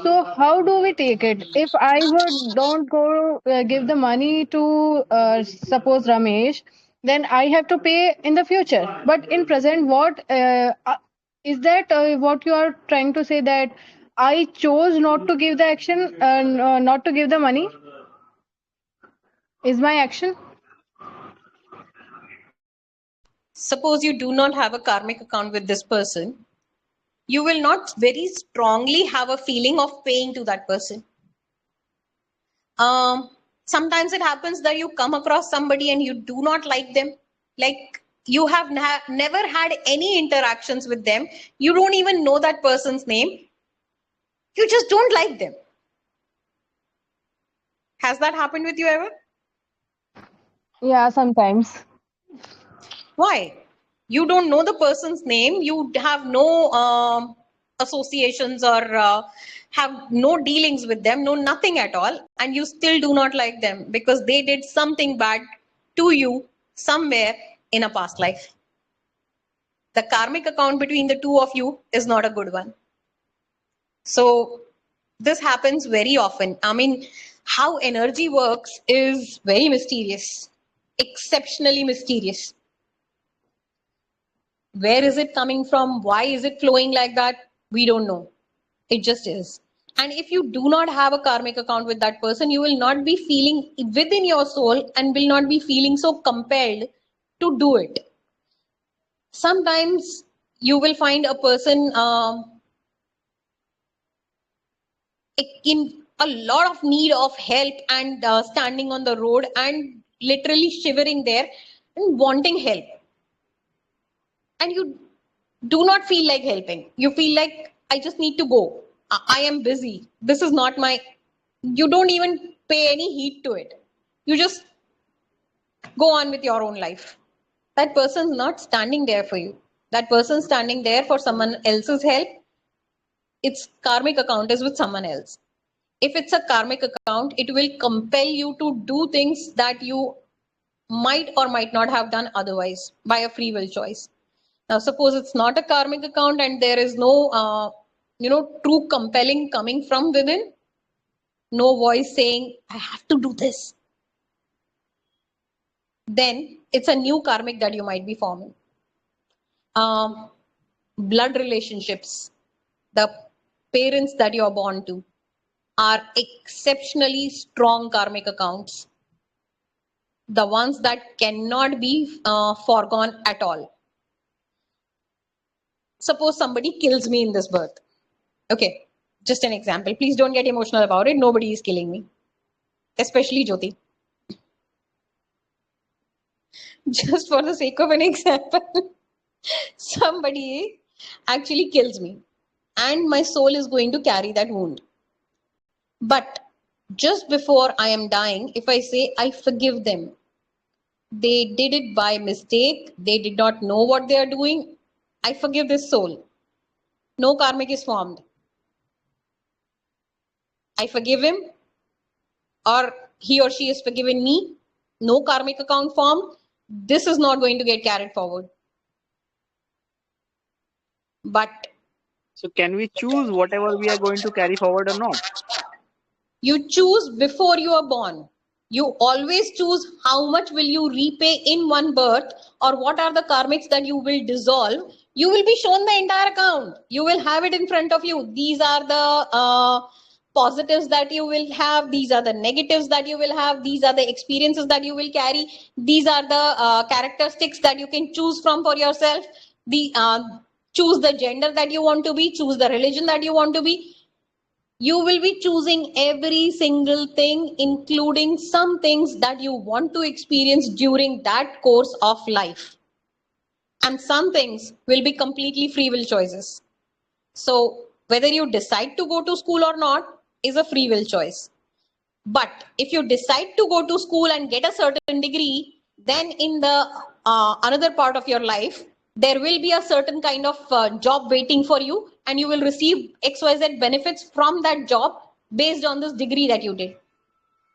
So how do we take it? If I would don't go give the money to suppose Ramesh, then I have to pay in the future. But in present, what is that? What you are trying to say that I chose not to give the action and not to give the money is my action? Suppose you do not have a karmic account with this person, you will not very strongly have a feeling of paying to that person. Sometimes it happens that you come across somebody and you do not like them. Like, you have never had any interactions with them. You don't even know that person's name. You just don't like them. Has that happened with you ever? Yeah, sometimes. Why? You don't know the person's name. You have no associations or have no dealings with them, no nothing at all, and you still do not like them because they did something bad to you somewhere in a past life. The karmic account between the two of you is not a good one. So this happens very often. I mean, how energy works is very mysterious, exceptionally mysterious. Where is it coming from? Why is it flowing like that? We don't know. It just is. And if you do not have a karmic account with that person, you will not be feeling within your soul and will not be feeling so compelled to do it. Sometimes you will find a person in a lot of need of help and standing on the road and literally shivering there and wanting help. And you do not feel like helping. You feel like, I just need to go. I am busy. This is not my. You don't even pay any heed to it. You just go on with your own life. That person's not standing there for you. That person's standing there for someone else's help. Its karmic account is with someone else. If it's a karmic account, it will compel you to do things that you might or might not have done otherwise by a free will choice. Now, suppose it's not a karmic account and there is no, true compelling coming from within, no voice saying, I have to do this. Then it's a new karmic that you might be forming. Blood relationships. the parents that you're born to, are exceptionally strong karmic accounts. The ones that cannot be foregone at all. Suppose somebody kills me in this birth. Okay, just an example. Please don't get emotional about it. Nobody is killing me, especially Jyoti. Just for the sake of an example, somebody actually kills me and my soul is going to carry that wound. But just before I am dying, if I say I forgive them, they did it by mistake, they did not know what they are doing, I forgive this soul. No karmic is formed. I forgive him, or he or she has forgiven me, no karmic account formed. This is not going to get carried forward. But So can we choose whatever we are going to carry forward or not? you choose before you are born. You always choose how much will you repay in one birth, or what are the karmics that you will dissolve. You will be shown the entire account. You will have it in front of you. These are the positives that you will have. These are the negatives that you will have. These are the experiences that you will carry. These are the characteristics that you can choose from for yourself. Choose the gender that you want to be. Choose the religion that you want to be. You will be choosing every single thing, including some things that you want to experience during that course of life. And some things will be completely free will choices. So whether you decide to go to school or not is a free will choice. But if you decide to go to school and get a certain degree, then in the another part of your life, there will be a certain kind of job waiting for you, and you will receive XYZ benefits from that job based on this degree that you did.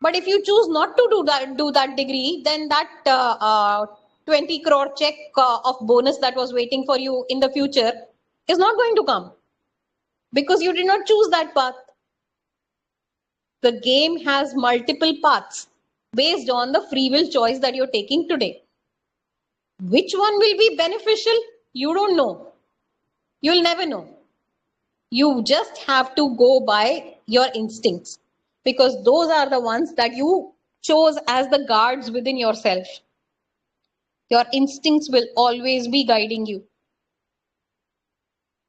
But if you choose not to do that degree, then that 20 crore check of bonus that was waiting for you in the future is not going to come, because you did not choose that path. The game has multiple paths based on the free will choice that you're taking today. Which one will be beneficial? You don't know. You'll never know. You just have to go by your instincts, because those are the ones that you chose as the guards within yourself. Your instincts will always be guiding you.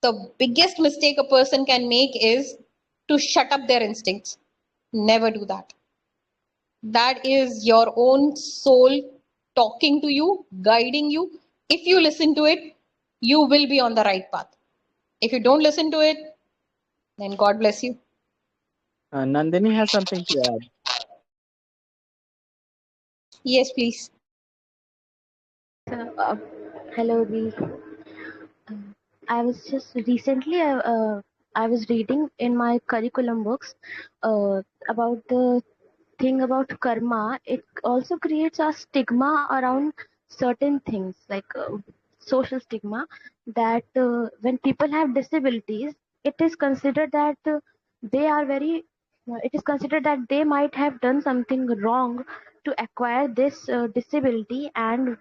The biggest mistake a person can make is to shut up their instincts. Never do that. That is your own soul talking to you, guiding you. If you listen to it, you will be on the right path. If you don't listen to it, then God bless you. Nandini has something to add. Yes, please. Hello, Dee. I was just recently I was reading in my curriculum books about the thing about karma. It also creates a stigma around certain things, like social stigma, that when people have disabilities, it is considered that they are very. It is considered that they might have done something wrong to acquire this disability, and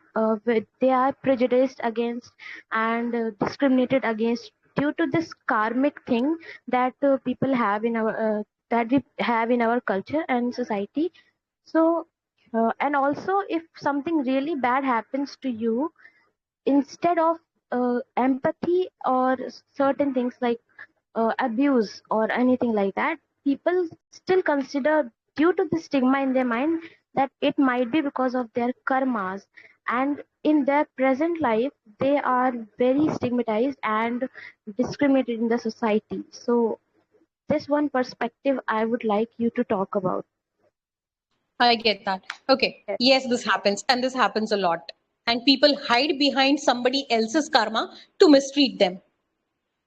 they are prejudiced against and discriminated against due to this karmic thing that people have in our that we have in our culture and society. So and also, if something really bad happens to you, instead of empathy or certain things like abuse or anything like that, people still consider, due to the stigma in their mind, that it might be because of their karmas, and in their present life they are very stigmatized and discriminated in the society. So this one perspective I would like you to talk about. I get that. Okay. Yes, this happens, and this happens a lot. And people hide behind somebody else's karma to mistreat them.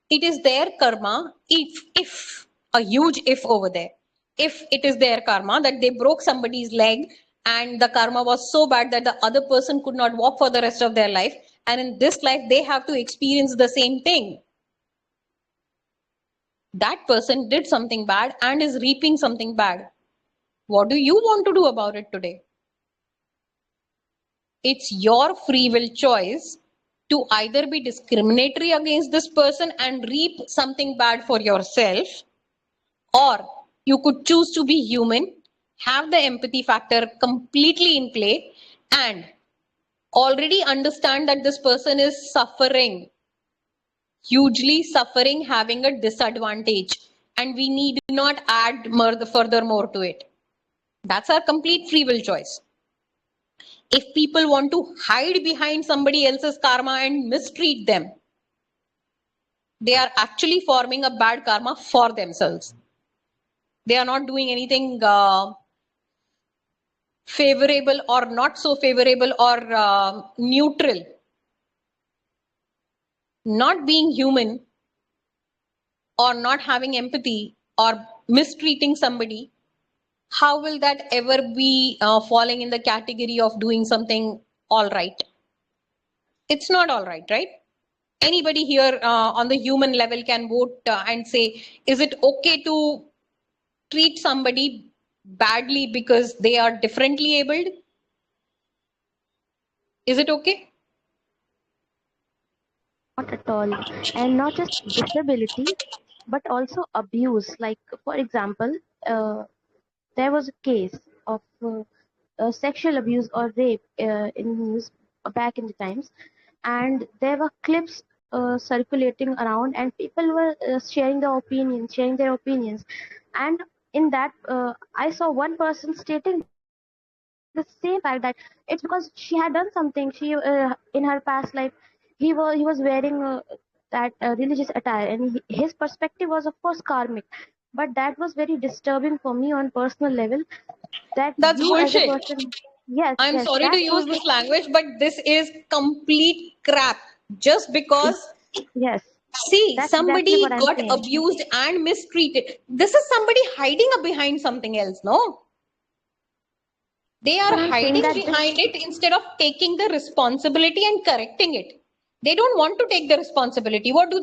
It is their karma, if a huge if over there, if it is their karma that they broke somebody's leg and the karma was so bad that the other person could not walk for the rest of their life, and in this life they have to experience the same thing. That person did something bad and is reaping something bad. What do you want to do about it today? It's your free will choice to either be discriminatory against this person and reap something bad for yourself, or you could choose to be human, have the empathy factor completely in play, and already understand that this person is suffering, hugely suffering, having a disadvantage, and we need not add furthermore to it. That's our complete free will choice. If people want to hide behind somebody else's karma and mistreat them, they are actually forming a bad karma for themselves. They are not doing anything favorable or not so favorable or neutral. Not being human or not having empathy or mistreating somebody, how will that ever be falling in the category of doing something all right? It's not all right, right? Anybody here on the human level can vote and say, is it okay to treat somebody badly because they are differently abled? Is it okay? Not at all. And not just disability, but also abuse. Like, for example, there was a case of sexual abuse or rape in news back in the times, and there were clips circulating around, and people were sharing their opinions. And in that, I saw one person stating the same fact that it's because she had done something. She in her past life, he was wearing that religious attire, and his perspective was of course karmic. But that was very disturbing for me on personal level, that That's you as a bullshit. person. Yes, I'm yes, sorry to that use shows this that. language, but this is complete crap. Just because, Yes, see, that's exactly somebody what I'm got saying. abused and mistreated. This is somebody hiding behind something else, no? They are But I'm saying hiding that this. behind it instead of taking the responsibility and correcting it. They don't want to take the responsibility. What do?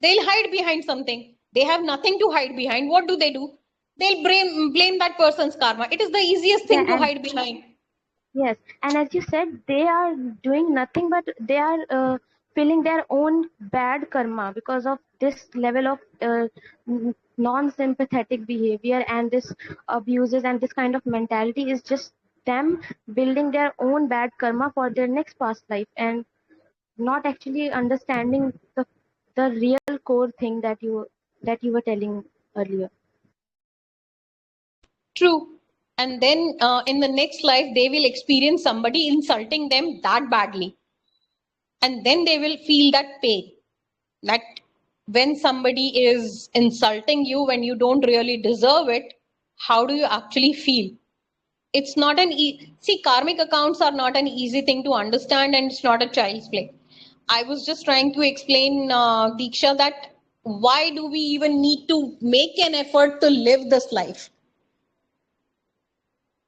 They'll hide behind something. They have nothing to hide behind. What do? They'll blame that person's karma. It is the easiest Yeah, thing to and hide behind. yes, and as you said, they are doing nothing, but they are feeling their own bad karma because of this level of non-sympathetic behavior, and this abuses, and this kind of mentality is just them building their own bad karma for their next past life, and not actually understanding the real core thing that you were telling earlier. True. And then in the next life, they will experience somebody insulting them that badly. And then they will feel that pain. That when somebody is insulting you when you don't really deserve it, how do you actually feel? It's not see, karmic accounts are not an easy thing to understand, and it's not a child's play. I was just trying to explain, Diksha, that why do we even need to make an effort to live this life?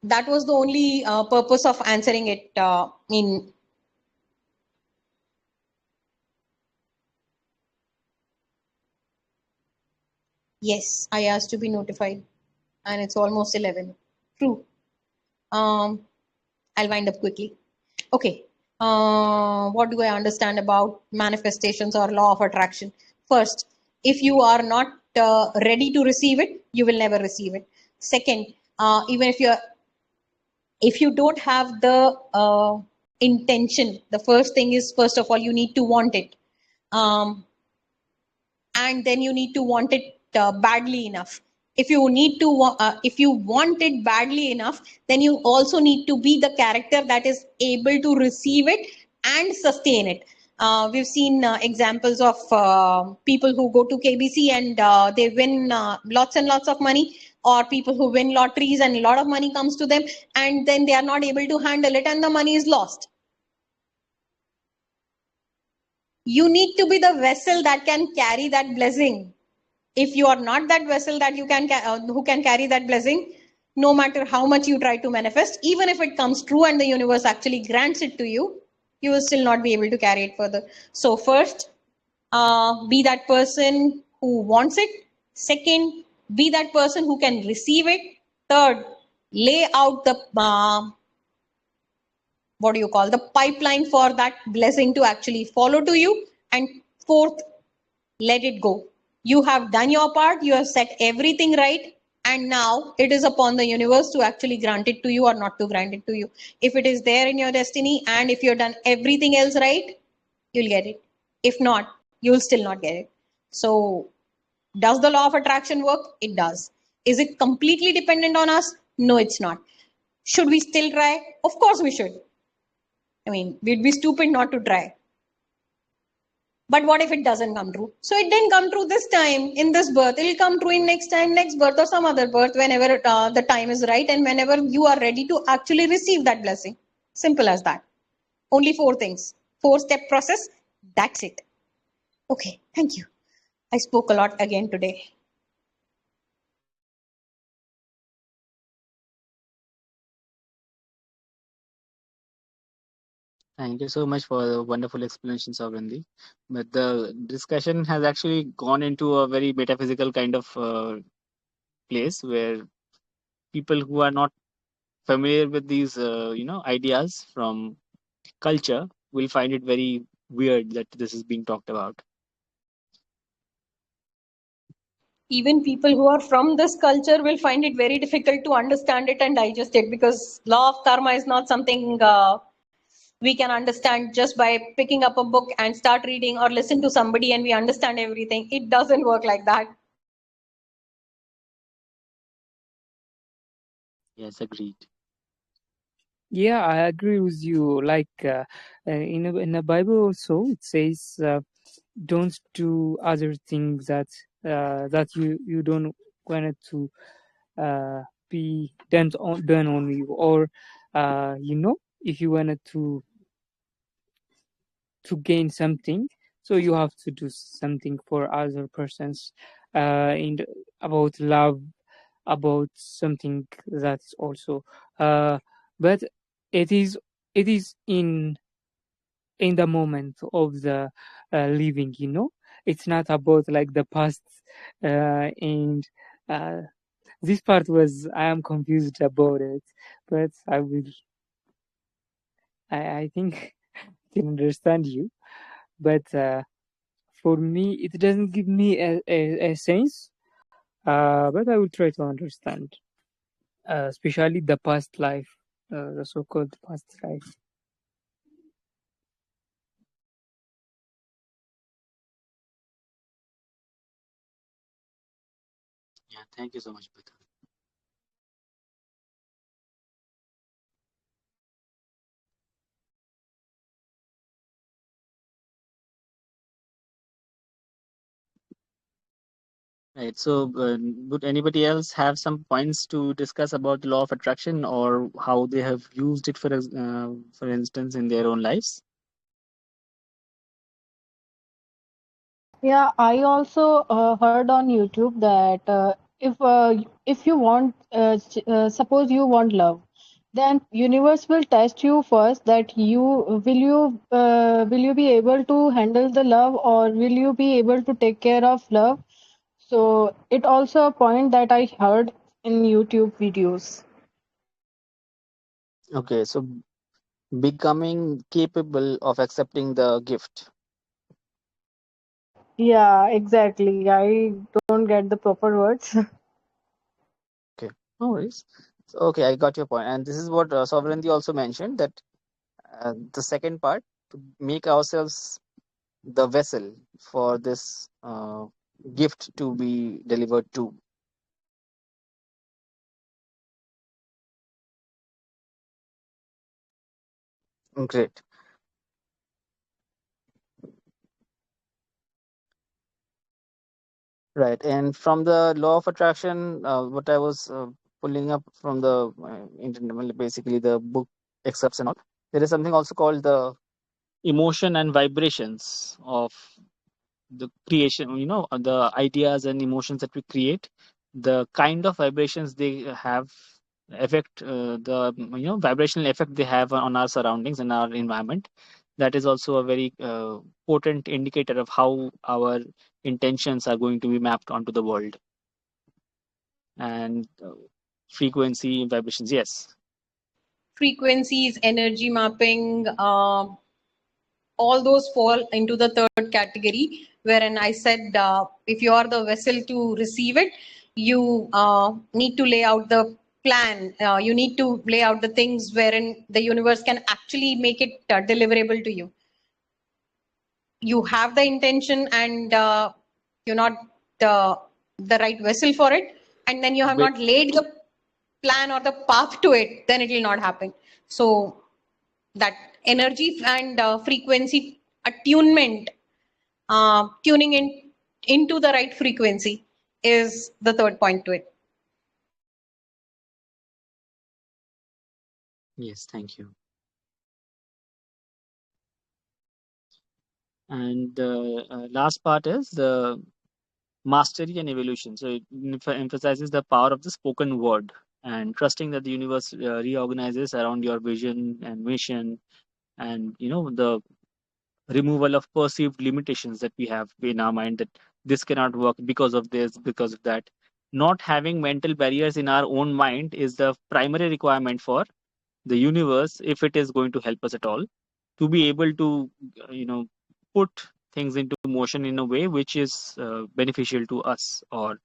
That was the only purpose of answering it in. Yes, I asked to be notified, and it's almost 11. True. I'll wind up quickly. Okay. What do I understand about manifestations or law of attraction? First, if you are not ready to receive it, you will never receive it. Second, even if you don't have the intention, the first thing is, first of all, you need to want it. And then you need to want it badly enough. If you want it badly enough, then you also need to be the character that is able to receive it and sustain it. We've seen examples of people who go to KBC and they win lots and lots of money, or people who win lotteries and a lot of money comes to them, and then they are not able to handle it and the money is lost. You need to be the vessel that can carry that blessing. If you are not that vessel that you can who can carry that blessing, no matter how much you try to manifest, even if it comes true and the universe actually grants it to you, you will still not be able to carry it further. So first, be that person who wants it. Second, be that person who can receive it. Third, lay out the what do you call, the pipeline for that blessing to actually follow to you. And fourth, let it go. You have done your part, you have set everything right, and now it is upon the universe to actually grant it to you or not to grant it to you. If it is there in your destiny and if you've done everything else right, you'll get it. If not, you'll still not get it. So does the law of attraction work? It does. Is it completely dependent on us? No, it's not. Should we still try? Of course we should. I mean, we'd be stupid not to try. But what if it doesn't come true? So it didn't come true this time in this birth. It'll come true in next time, next birth, or some other birth, whenever the time is right and whenever you are ready to actually receive that blessing. Simple as that. Only 4 things. 4-step process. That's it. Okay, thank you. I spoke a lot again today. Thank you so much for the wonderful explanation, Savrindi. But the discussion has actually gone into a very metaphysical kind of place where people who are not familiar with these, ideas from culture will find it very weird that this is being talked about. Even people who are from this culture will find it very difficult to understand it and digest it, because law of karma is not something we can understand just by picking up a book and start reading or listen to somebody and we understand everything. It doesn't work like that. Yes, agreed. Yeah, I agree with you. Like in the Bible also, it says, "Don't do other things that you don't want it to be done on you, or if you wanted to gain something, so you have to do something for other persons, about love, about something that's also, but it is in the moment of the living, it's not about like the past, and this part was, I am confused about it, but I think I can understand you, but for me it doesn't give me a sense, but I will try to understand, especially the past life, the so-called past life. Yeah, thank you so much, Beta. Right. So, would anybody else have some points to discuss about the law of attraction or how they have used it, for instance, in their own lives? Yeah, I also heard on YouTube that if you want, suppose you want love, then universe will test you first that will you be able to handle the love, or will you be able to take care of love. So it also a point that I heard in YouTube videos. Okay, so becoming capable of accepting the gift. Yeah, exactly. I don't get the proper words. Okay, no worries. So, okay, I got your point. And this is what Sovereignty also mentioned, that the second part, to make ourselves the vessel for this gift to be delivered to. Great. Right. And from the law of attraction, what I was pulling up from the internet, well, basically the book excerpts and all, there is something also called the emotion and vibrations of the creation, the ideas and emotions that we create, the kind of vibrations they have affect the vibrational effect they have on our surroundings and our environment. That is also a very potent indicator of how our intentions are going to be mapped onto the world. And frequency vibrations, yes. frequencies, energy mapping, all those fall into the third category, wherein I said if you are the vessel to receive it, you need to lay out the plan. You need to lay out the things wherein the universe can actually make it deliverable to you. You have the intention and you're not the right vessel for it, and then you have Wait. not laid the plan or the path to it, then it will not happen. So that energy and frequency attunement, tuning into the right frequency is the third point to it. Yes, thank you. And the last part is the mastery and evolution. So it emphasizes the power of the spoken word and trusting that the universe reorganizes around your vision and mission, and the removal of perceived limitations that we have in our mind, that this cannot work because of this, because of that. Not having mental barriers in our own mind is the primary requirement for the universe, if it is going to help us at all, to be able to put things into motion in a way which is beneficial to us, or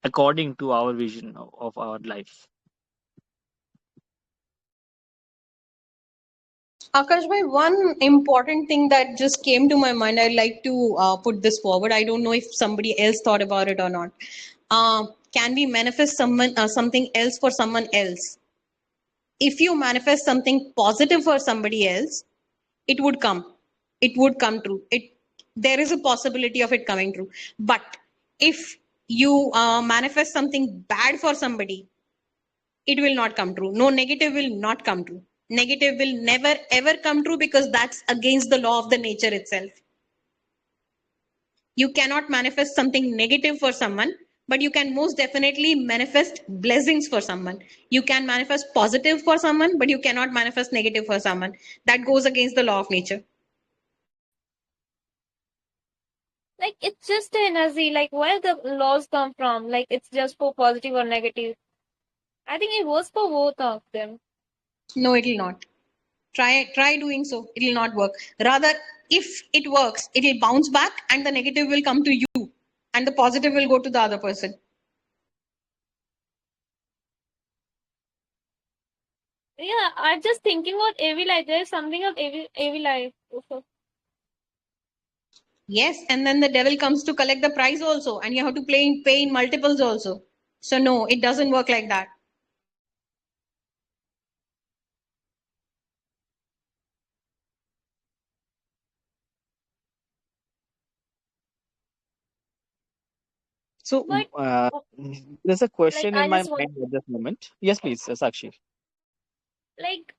according to our vision of our life. Akash bhai, one important thing that just came to my mind, I'd like to put this forward. I don't know if somebody else thought about it or not. Can we manifest something else for someone else? If you manifest something positive for somebody else, it would come. It would come true. There is a possibility of it coming true. But if you manifest something bad for somebody, it will not come true. No, negative will not come true. Negative will never ever come true, because that's against the law of the nature itself. You cannot manifest something negative for someone, but you can most definitely manifest blessings for someone. You can manifest positive for someone, but you cannot manifest negative for someone. That goes against the law of nature. Like, it's just an energy. Like, where the laws come from? Like, it's just for positive or negative. I think it was for both of them. No, it will not. Try doing so. It will not work. Rather, if it works, it will bounce back and the negative will come to you and the positive will go to the other person. Yeah, I'm just thinking about AV Life. There's something of AV Life also. Yes, and then the devil comes to collect the price also, and you have to pay in multiples also. So no, it doesn't work like that. So But there's a question I in my just want, mind at this moment. Yes, please, Sakshi. like,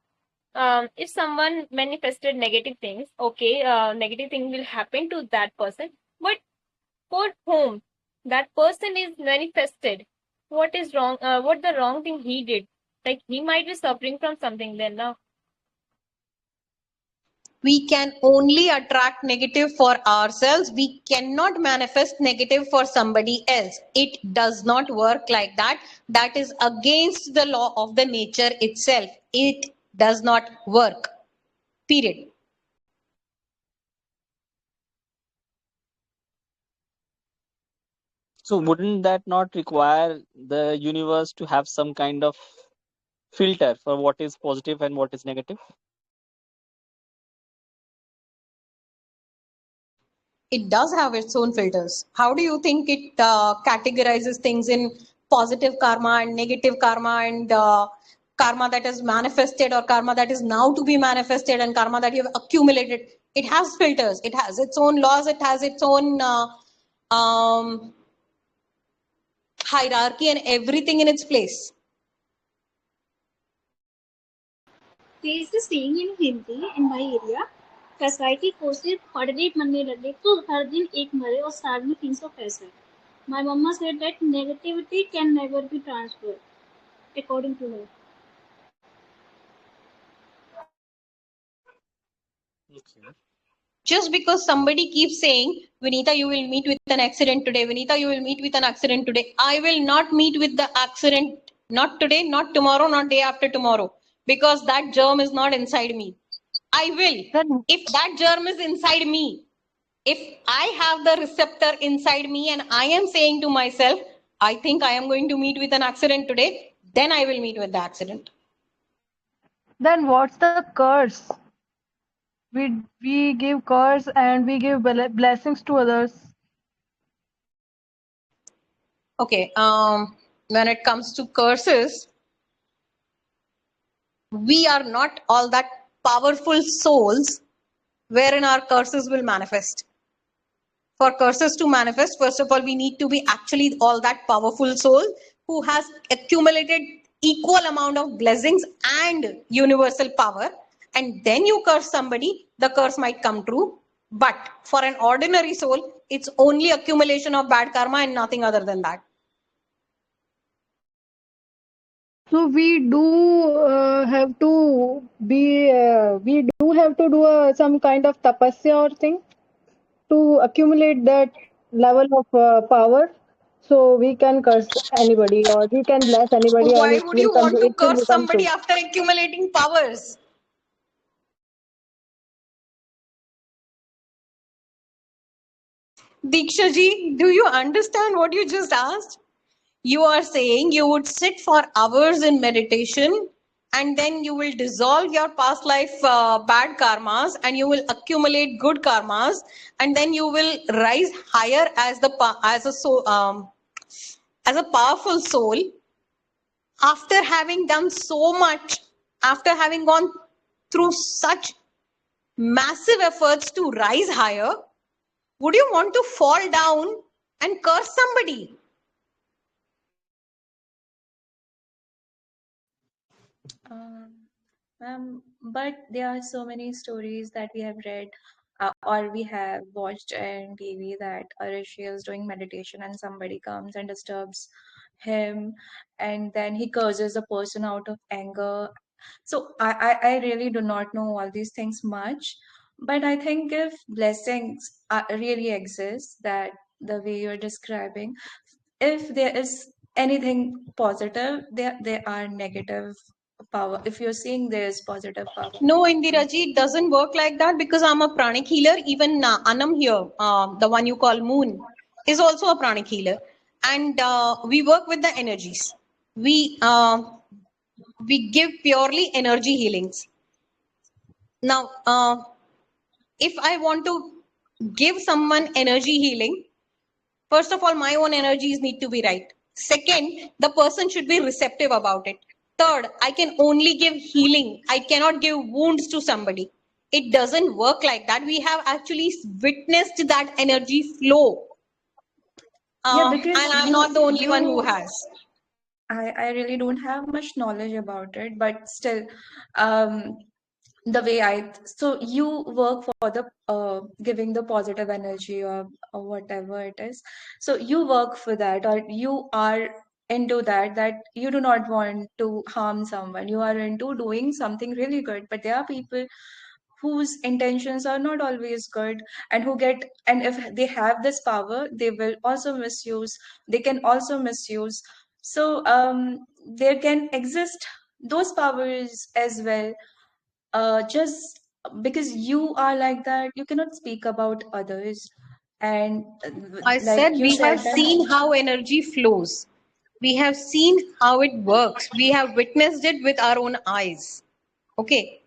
if someone manifested negative things, okay, negative thing will happen to that person. But for whom that person is manifested, what is wrong? What the wrong thing he did? Like, he might be suffering from something then now. We can only attract negative for ourselves. We cannot manifest negative for somebody else. It does not work like that. That is against the law of the nature itself. It does not work. Period. So wouldn't that not require the universe to have some kind of filter for what is positive and what is negative? It does have its own filters. How do you think it categorizes things in positive karma and negative karma, and karma that is manifested or karma that is now to be manifested and karma that you have accumulated? It has filters. It has its own laws. It has its own hierarchy and everything in its place. There is a saying in Hindi in my area, facility को सिर्फ पढ़ने बनने लगे तो हर दिन एक मरे और साल में 365. My mama said that negativity can never be transferred, according to her. Okay. Just because somebody keeps saying, Vinita, you will meet with an accident today. Vinita, you will meet with an accident today. I will not meet with the accident Not today, not tomorrow, not day after tomorrow, because that germ is not inside me. I will. Then If that germ is inside me, if I have the receptor inside me and I am saying to myself, I think I am going to meet with an accident today, then I will meet with the accident. what's the curse? We give curse and we give blessings to others. Okay, when it comes to curses, we are not all that powerful souls wherein our curses will manifest. For curses to manifest, first of all, we need to be actually all that powerful soul who has accumulated equal amount of blessings and universal power. And then you curse somebody, the curse might come true. But for an ordinary soul, it's only accumulation of bad karma and nothing other than that. So we do have to be. We do have to do some kind of tapasya or thing to accumulate that level of power, so we can curse anybody or we can bless anybody, and Why it would will you come. want to It will curse become somebody true. after accumulating powers? Diksha ji, do you understand what you just asked? You are saying you would sit for hours in meditation and then you will dissolve your past life bad karmas and you will accumulate good karmas, and then you will rise higher as a powerful soul after having done so much, after having gone through such massive efforts to rise higher. Would you want to fall down and curse somebody? But there are so many stories that we have read or we have watched on TV that a rishi is doing meditation and somebody comes and disturbs him, and then he curses the person out of anger. So I really do not know all these things much, but I think if blessings really exist, that the way you're describing, if there is anything positive, there are negative power. If you're seeing there's positive power. No, Indiraji, it doesn't work like that because I'm a pranic healer. Even Anam here, the one you call Moon, is also a pranic healer. And we work with the energies. We give purely energy healings. Now, if I want to give someone energy healing, first of all, my own energies need to be right. Second, the person should be receptive about it. Third, I can only give healing. I cannot give wounds to somebody. It doesn't work like that. We have actually witnessed that energy flow. Yeah, because And I'm not the only one who has. I really don't have much knowledge about it, but still, um, the way so you work for the giving the positive energy or whatever it is. So you work for that, or you are into that you do not want to harm someone. You are into doing something really good, but there are people whose intentions are not always good, and and if they have this power, they will also misuse. They can also misuse. So there can exist those powers as well. Just because you are like that, you cannot speak about others. And I said like you we said have that seen how energy flows. We have seen how it works. We have witnessed it with our own eyes. Okay.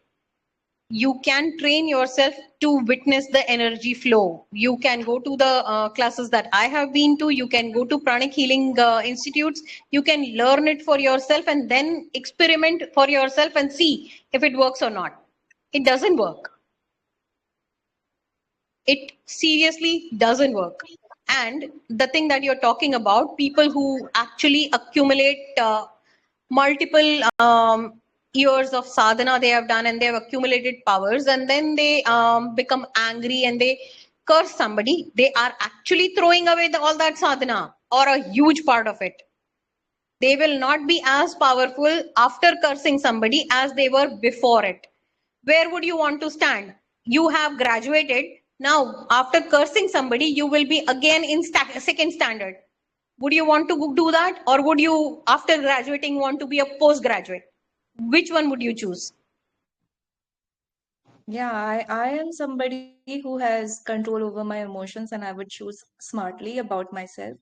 You can train yourself to witness the energy flow. You can go to the classes that I have been to. You can go to pranic healing institutes. You can learn it for yourself and then experiment for yourself and see if it works or not. It doesn't work. It seriously doesn't work. And the thing that you're talking about, people who actually accumulate multiple years of sadhana they have done and they have accumulated powers, and then they become angry and they curse somebody, they are actually throwing away all that sadhana or a huge part of it. They will not be as powerful after cursing somebody as they were before it. Where would you want to stand? You have graduated. Now, after cursing somebody, you will be again in second standard. Would you want to do that, or would you, after graduating, want to be a postgraduate? Which one would you choose? Yeah, I am somebody who has control over my emotions, and I would choose smartly about myself.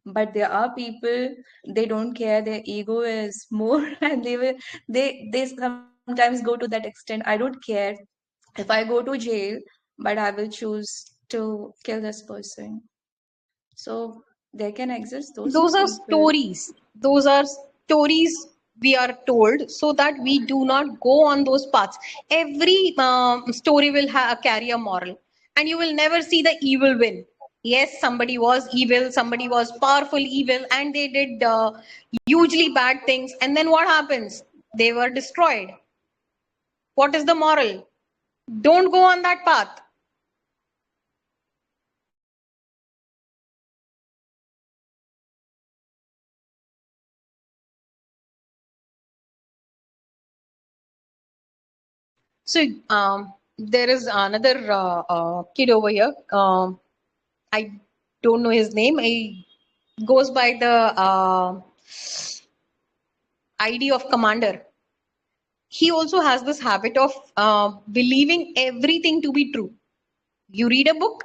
But there are people, they don't care, their ego is more, and they sometimes go to that extent. I don't care if I go to jail, but I will choose to kill this person. So there can exist those Those are people. stories. Those are stories we are told so that we do not go on those paths. Every story will carry a moral, and you will never see the evil win. Yes, somebody was evil, somebody was powerful evil, and they did hugely bad things. And then what happens? They were destroyed. What is the moral? Don't go on that path. So there is another kid over here. I don't know his name. He goes by the ID of Commander. He also has this habit of believing everything to be true. You read a book,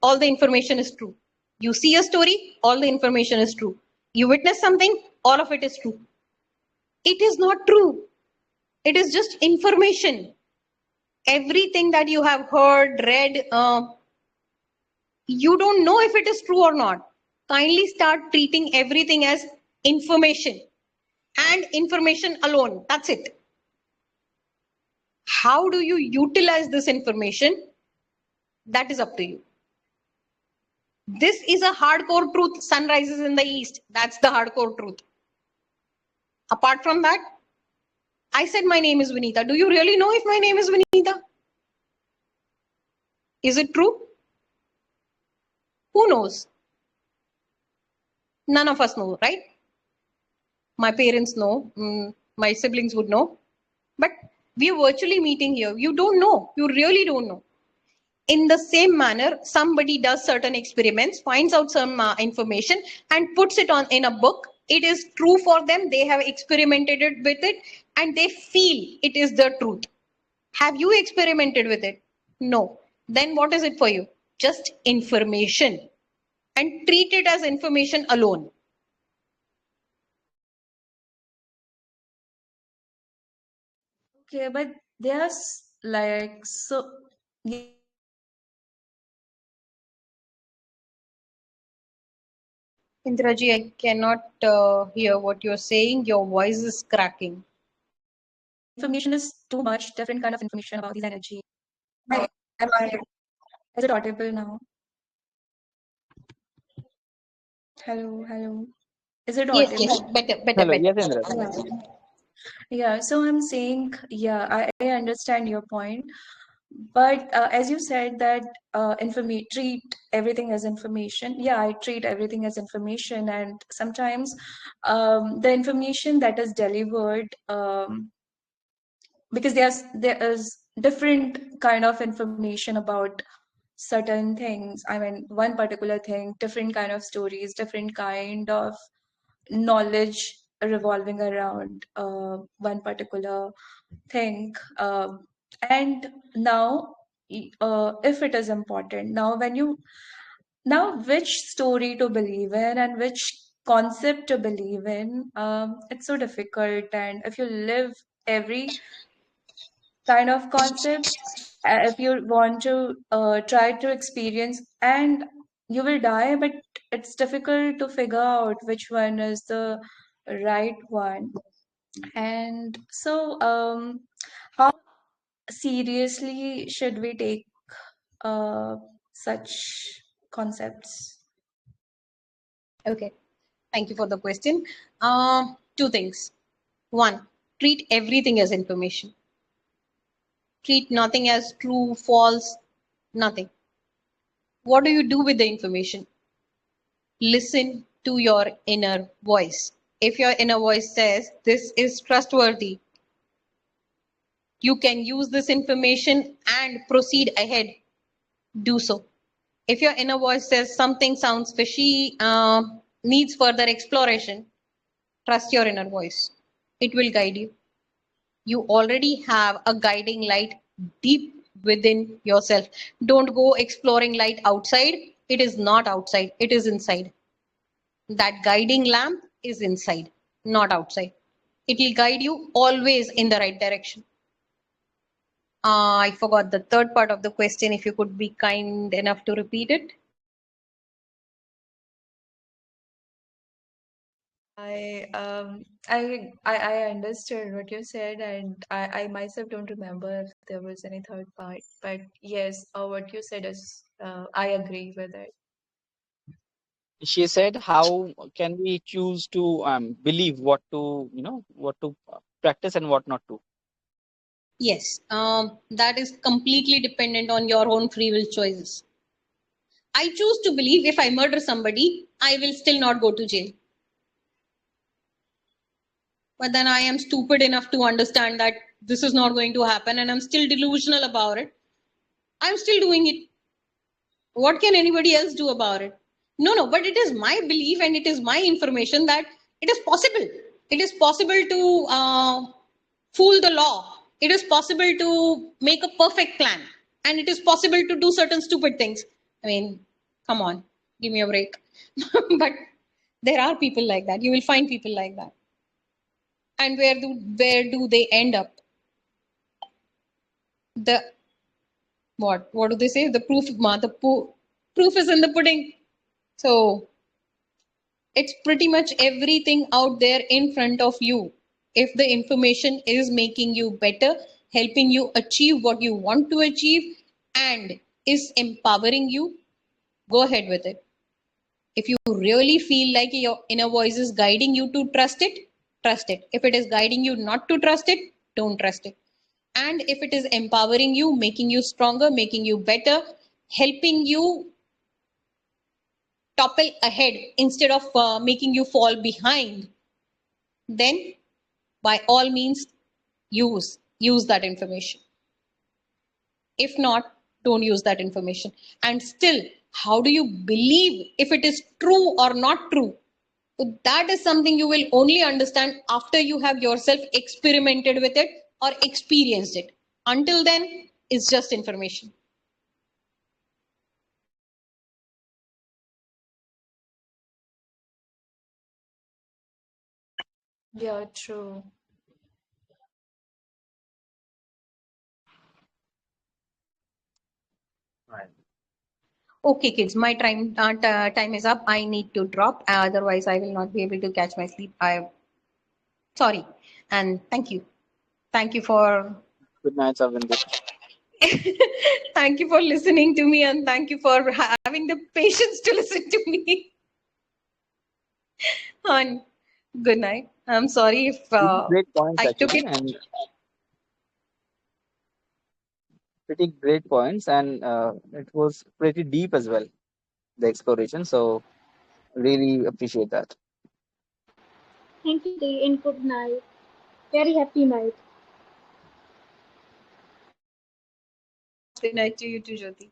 all the information is true. You see a story, all the information is true. You witness something, all of it is true. It is not true. It is just information. Everything that you have heard, read, you don't know if it is true or not. Kindly start treating everything as information and information alone. That's it. How do you utilize this information? That is up to you. This is a hardcore truth. Sun rises in the east. That's the hardcore truth. Apart from that, I said my name is Vinita. Do you really know if my name is Vinita? Is it true? Who knows? None of us know, right? My parents know, my siblings would know, but we are virtually meeting here. You don't know. You really don't know. In the same manner, somebody does certain experiments, finds out some information and puts it on in a book. It is true for them. They have experimented with it and they feel it is the truth. Have you experimented with it? No. Then what is it for you? Just information, and treat it as information alone. Okay, but there's like so yeah. Indraji, I cannot hear what you're saying. Your voice is cracking. Information is too much different kind of information about these energy. Am I is it audible now? Hello, hello. Is it Yes, yes, audible? better, better, Hello, better. yes, Indra. Yeah. Yeah, so I'm saying, yeah, I understand your point. But as you said that treat everything as information. Yeah, I treat everything as information, and sometimes the information that is delivered, because there is different kind of information about certain things. I mean, one particular thing, different kind of stories, different kind of knowledge revolving around one particular thing. And now, if it is important, now which story to believe in and which concept to believe in, it's so difficult. And if you live every kind of concept, if you want to try to experience, and you will die, but it's difficult to figure out which one is the right one. And so how seriously should we take such concepts? Okay, thank you for the question. Two things. One, treat everything as information. Treat nothing as true, false, nothing. What do you do with the information? Listen to your inner voice. If your inner voice says this is trustworthy, you can use this information and proceed ahead. Do so. If your inner voice says something sounds fishy, needs further exploration, trust your inner voice. It will guide you. You already have a guiding light deep within yourself. Don't go exploring light outside. It is not outside, it is inside. That guiding lamp is inside, not outside. It will guide you always in the right direction. I forgot the third part of the question. If you could be kind enough to repeat it. I understood what you said, and I myself don't remember if there was any third part. But yes, what you said is I agree with it. She said, how can we choose to believe what to, what to practice and what not to? Yes, that is completely dependent on your own free will choices. I choose to believe if I murder somebody, I will still not go to jail. But then I am stupid enough to understand that this is not going to happen and I'm still delusional about it. I'm still doing it. What can anybody else do about it? No, but it is my belief and it is my information that it is possible. It is possible to fool the law. It is possible to make a perfect plan. And it is possible to do certain stupid things. I mean, come on, give me a break. But there are people like that. You will find people like that. And where do they end up? The what do they say? The proof is in the pudding. So it's pretty much everything out there in front of you. If the information is making you better, helping you achieve what you want to achieve, and is empowering you, go ahead with it. If you really feel like your inner voice is guiding you to trust it, trust it. If it is guiding you not to trust it, don't trust it. And if it is empowering you, making you stronger, making you better, helping you topple ahead instead of making you fall behind, then by all means use that information. If not, don't use that information. And still, how do you believe if it is true or not true? So that is something you will only understand after you have yourself experimented with it or experienced it. Until then, it's just information. Yeah, true. Right. Okay, kids, my time is up. I need to drop. Otherwise, I will not be able to catch my sleep. Sorry, and thank you. Thank you for Good night, Savindra. thank you for listening to me, and thank you for having the patience to listen to me. And good night. I'm sorry if Great points, I took actually, it. and pretty great points, and it was pretty deep as well, the exploration. So really appreciate that. Thank you, Dee, and good night. Very happy night. Good night to you too, Jyoti.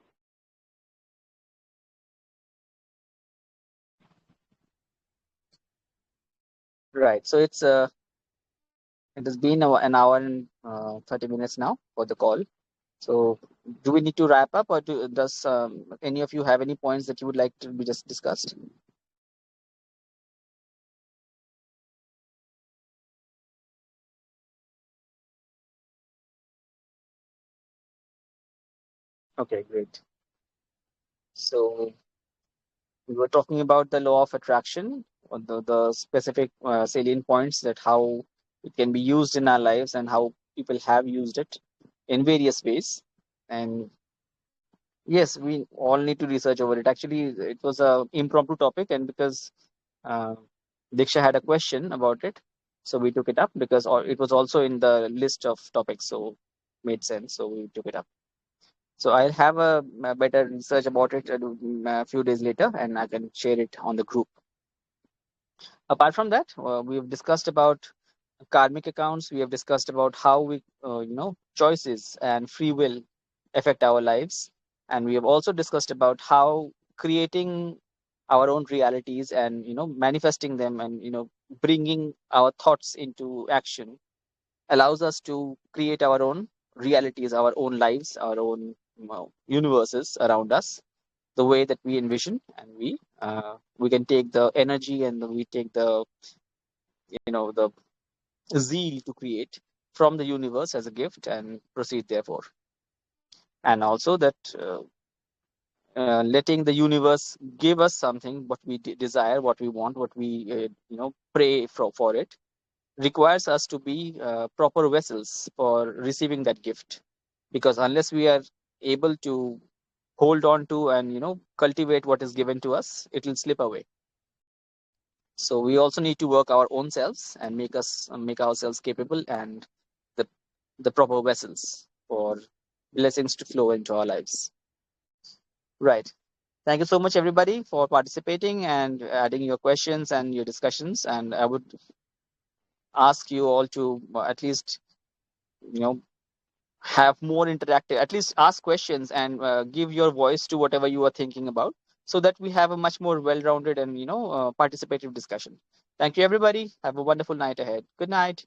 Right. So it has been an hour and 30 minutes now for the call. So do we need to wrap up, or does any of you have any points that you would like to be just discussed? Okay, great. So we were talking about the law of attraction, or the specific salient points that how it can be used in our lives and how people have used it in various ways. And yes, we all need to research over it. Actually, it was a impromptu topic, and because uh, Diksha had a question about it, so we took it up because it was also in the list of topics, so made sense. So we took it up. So I'll have a better research about it a few days later, and I can share it on the group. Apart from that, we've discussed about karmic accounts. We have discussed about how we, choices and free will affect our lives, and we have also discussed about how creating our own realities and manifesting them and bringing our thoughts into action allows us to create our own realities, our own lives, our own universes around us the way that we envision, and we can take the energy and we take the the zeal to create from the universe as a gift and proceed therefore. And also that letting the universe give us something what we desire, what we want, what we pray for it requires us to be proper vessels for receiving that gift, because unless we are able to hold on to and cultivate what is given to us, it will slip away. So we also need to work our own selves and make ourselves capable and the proper vessels for blessings to flow into our lives. Right. Thank you so much, everybody, for participating and adding your questions and your discussions. And I would ask you all to at least, have more interactive, at least ask questions and give your voice to whatever you are thinking about, so that we have a much more well-rounded and participative discussion. Thank you, everybody. Have a wonderful night ahead. Good night.